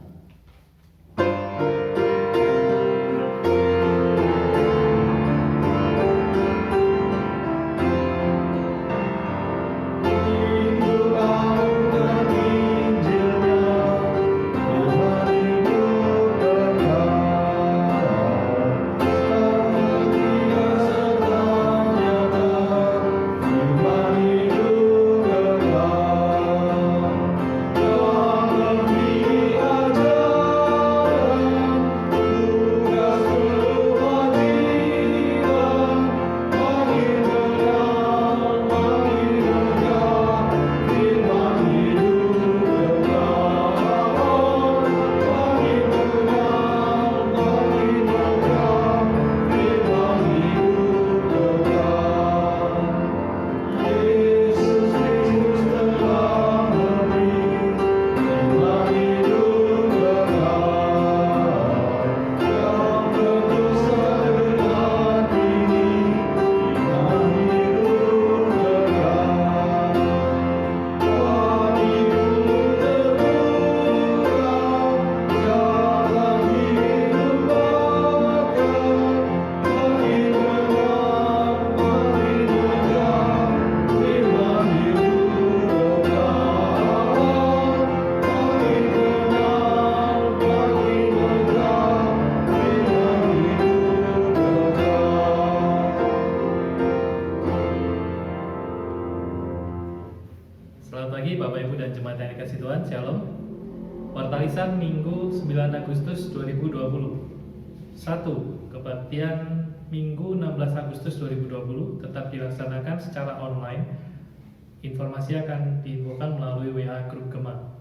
Tuhan, Shalom. Wartalisan Minggu 9 Agustus 2020. 1. Kebaktian Minggu 16 Agustus 2020 tetap dilaksanakan secara online. Informasi akan diinfokan melalui WA Grup Gema.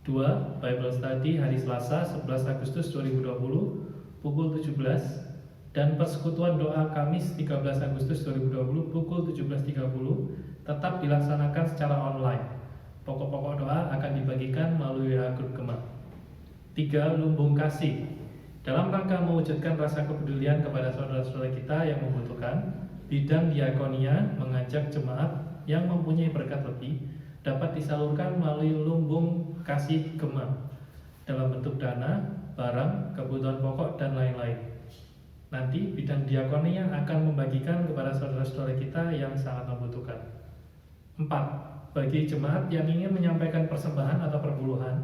2. Bible Study hari Selasa 11 Agustus 2020 pukul 17 dan persekutuan doa Kamis 13 Agustus 2020 pukul 17.30 tetap dilaksanakan secara online. Pokok-pokok doa akan dibagikan melalui WA Grup Gema. 3. Lumbung kasih. Dalam rangka mewujudkan rasa kepedulian kepada saudara-saudara kita yang membutuhkan, bidang diakonia mengajak jemaat yang mempunyai berkat lebih dapat disalurkan melalui lumbung kasih gema dalam bentuk dana, barang, kebutuhan pokok, dan lain-lain. Nanti bidang diakonia akan membagikan kepada saudara-saudara kita yang sangat membutuhkan. 4. Bagi jemaat yang ingin menyampaikan persembahan atau perpuluhan,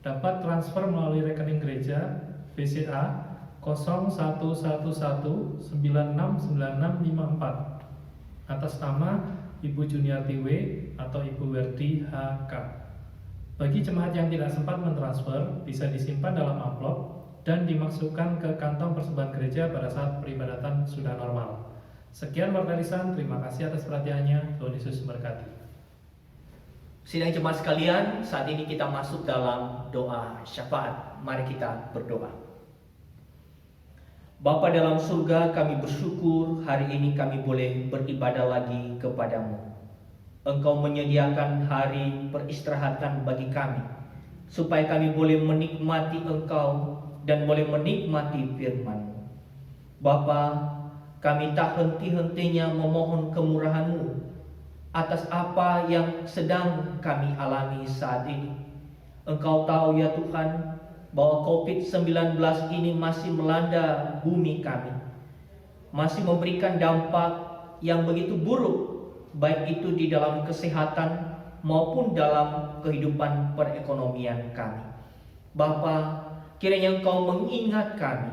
dapat transfer melalui rekening gereja BCA 0111969654 atas nama Ibu Juniarti W atau Ibu Werdi HK. Bagi jemaat yang tidak sempat mentransfer, bisa disimpan dalam amplop dan dimasukkan ke kantong persembahan gereja pada saat peribadatan sudah normal. Sekian Wartalisan, terima kasih atas perhatiannya. Tuhan Yesus memberkati. Sidang jemaat sekalian, saat ini kita masuk dalam doa syafaat. Mari kita berdoa. Bapa dalam surga, kami bersyukur hari ini kami boleh beribadah lagi kepadamu. Engkau menyediakan hari peristirahatan bagi kami, supaya kami boleh menikmati Engkau dan boleh menikmati firman-Mu. Bapa, kami tak henti-hentinya memohon kemurahan-Mu atas apa yang sedang kami alami saat ini. Engkau tahu ya Tuhan, bahwa COVID-19 ini masih melanda bumi kami, masih memberikan dampak yang begitu buruk, baik itu di dalam kesehatan maupun dalam kehidupan perekonomian kami. Bapa, kiranya Engkau mengingat kami,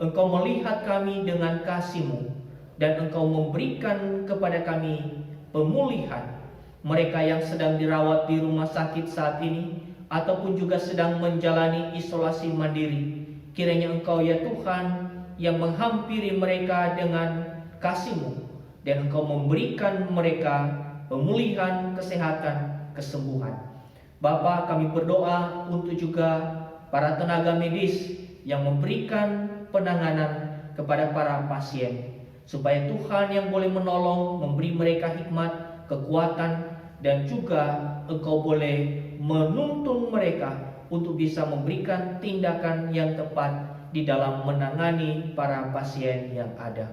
Engkau melihat kami dengan kasih-Mu, dan Engkau memberikan kepada kami pemulihan. Mereka yang sedang dirawat di rumah sakit saat ini ataupun juga sedang menjalani isolasi mandiri, kiranya Engkau ya Tuhan yang menghampiri mereka dengan kasih-Mu, dan Engkau memberikan mereka pemulihan, kesehatan, kesembuhan. Bapa, kami berdoa untuk juga para tenaga medis yang memberikan penanganan kepada para pasien, supaya Tuhan yang boleh menolong, memberi mereka hikmat, kekuatan, dan juga Engkau boleh menuntun mereka untuk bisa memberikan tindakan yang tepat di dalam menangani para pasien yang ada.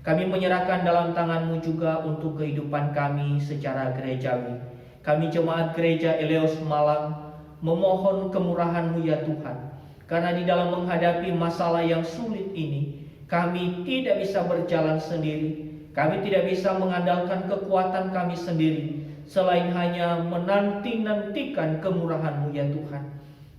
Kami menyerahkan dalam tangan-Mu juga untuk kehidupan kami secara gerejawi. Kami jemaat gereja Eleos Malang memohon kemurahan-Mu ya Tuhan, karena di dalam menghadapi masalah yang sulit ini, kami tidak bisa berjalan sendiri. Kami tidak bisa mengandalkan kekuatan kami sendiri, selain hanya menanti-nantikan kemurahan-Mu ya Tuhan.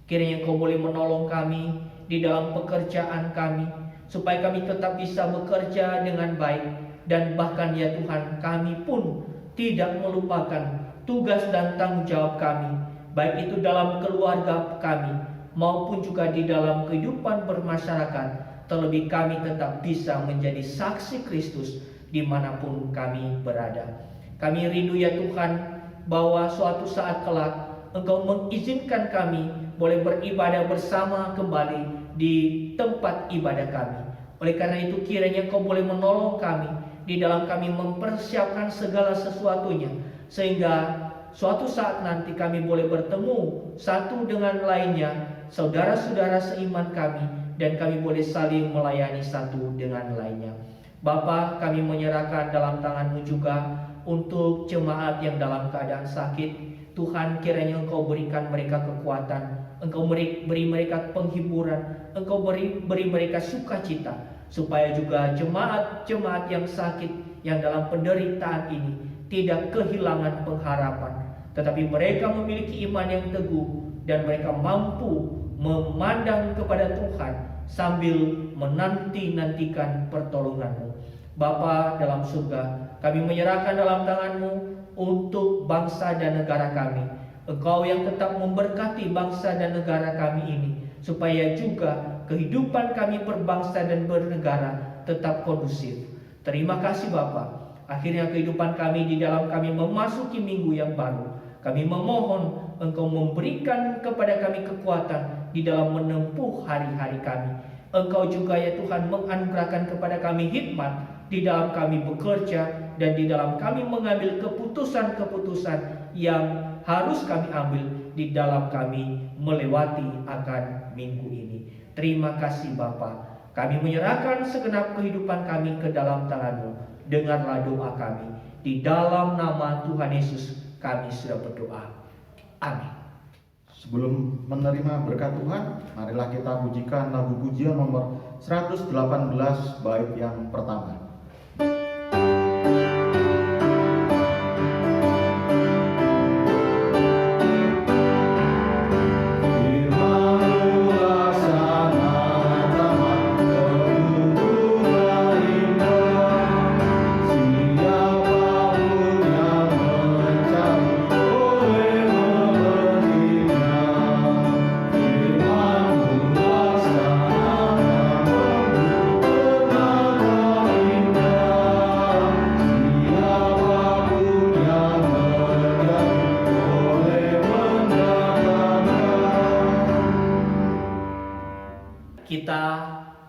Kiranya Engkau boleh menolong kami di dalam pekerjaan kami, supaya kami tetap bisa bekerja dengan baik, dan bahkan ya Tuhan, kami pun tidak melupakan tugas dan tanggung jawab kami, baik itu dalam keluarga kami maupun juga di dalam kehidupan bermasyarakat. Terlebih kami tetap bisa menjadi saksi Kristus dimanapun kami berada. Kami rindu ya Tuhan, bahwa suatu saat kelak Engkau mengizinkan kami boleh beribadah bersama kembali di tempat ibadah kami. Oleh karena itu kiranya Engkau boleh menolong kami di dalam kami mempersiapkan segala sesuatunya, sehingga suatu saat nanti kami boleh bertemu satu dengan lainnya, saudara-saudara seiman kami, dan kami boleh saling melayani satu dengan lainnya. Bapa, kami menyerahkan dalam tangan-Mu juga untuk jemaat yang dalam keadaan sakit. Tuhan, kiranya Engkau berikan mereka kekuatan, Engkau beri mereka penghiburan, Engkau beri mereka sukacita, supaya juga jemaat-jemaat yang sakit, yang dalam penderitaan ini tidak kehilangan pengharapan, tetapi mereka memiliki iman yang teguh, dan mereka mampu memandang kepada Tuhan sambil menanti-nantikan pertolongan-Mu. Bapa dalam surga, kami menyerahkan dalam tangan-Mu untuk bangsa dan negara kami. Engkau yang tetap memberkati bangsa dan negara kami ini, supaya juga kehidupan kami berbangsa dan bernegara tetap kondusif. Terima kasih Bapa. Akhirnya kehidupan kami di dalam kami memasuki minggu yang baru. Kami memohon Engkau memberikan kepada kami kekuatan di dalam menempuh hari-hari kami. Engkau juga ya Tuhan menganugerahkan kepada kami hikmat di dalam kami bekerja, dan di dalam kami mengambil keputusan-keputusan yang harus kami ambil di dalam kami melewati akan minggu ini. Terima kasih Bapa. Kami menyerahkan segenap kehidupan kami ke dalam tangan-Mu. dengarlah doa kami. Di dalam nama Tuhan Yesus kami sudah berdoa. Amin. Sebelum menerima berkat Tuhan, marilah kita pujikan lagu pujian nomor 118 bait yang pertama. Kita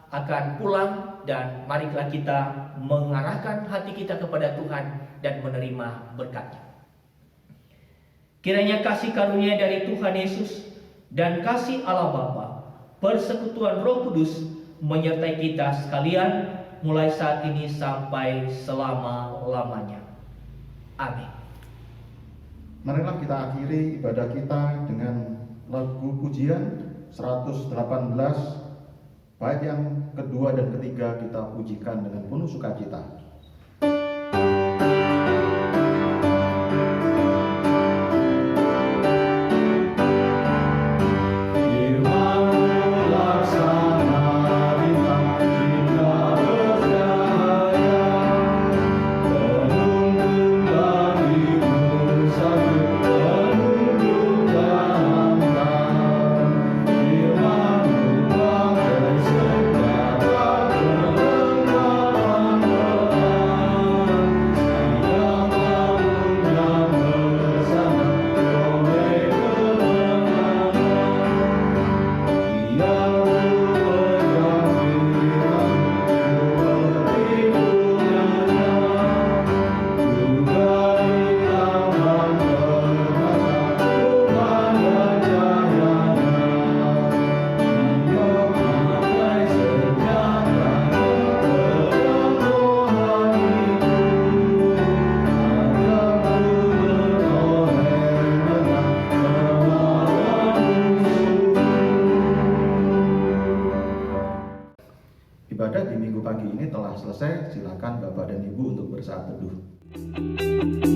akan pulang dan marilah kita mengarahkan hati kita kepada Tuhan dan menerima berkat-Nya. Kiranya kasih karunia dari Tuhan Yesus dan kasih Allah Bapa, persekutuan Roh Kudus menyertai kita sekalian mulai saat ini sampai selama-lamanya. Amin. Marilah kita akhiri ibadah kita dengan lagu pujian 118 bait yang kedua dan ketiga kita pujikan dengan penuh sukacita. Ibadah di minggu pagi ini telah selesai. Silakan Bapak dan Ibu untuk bersaat teduh.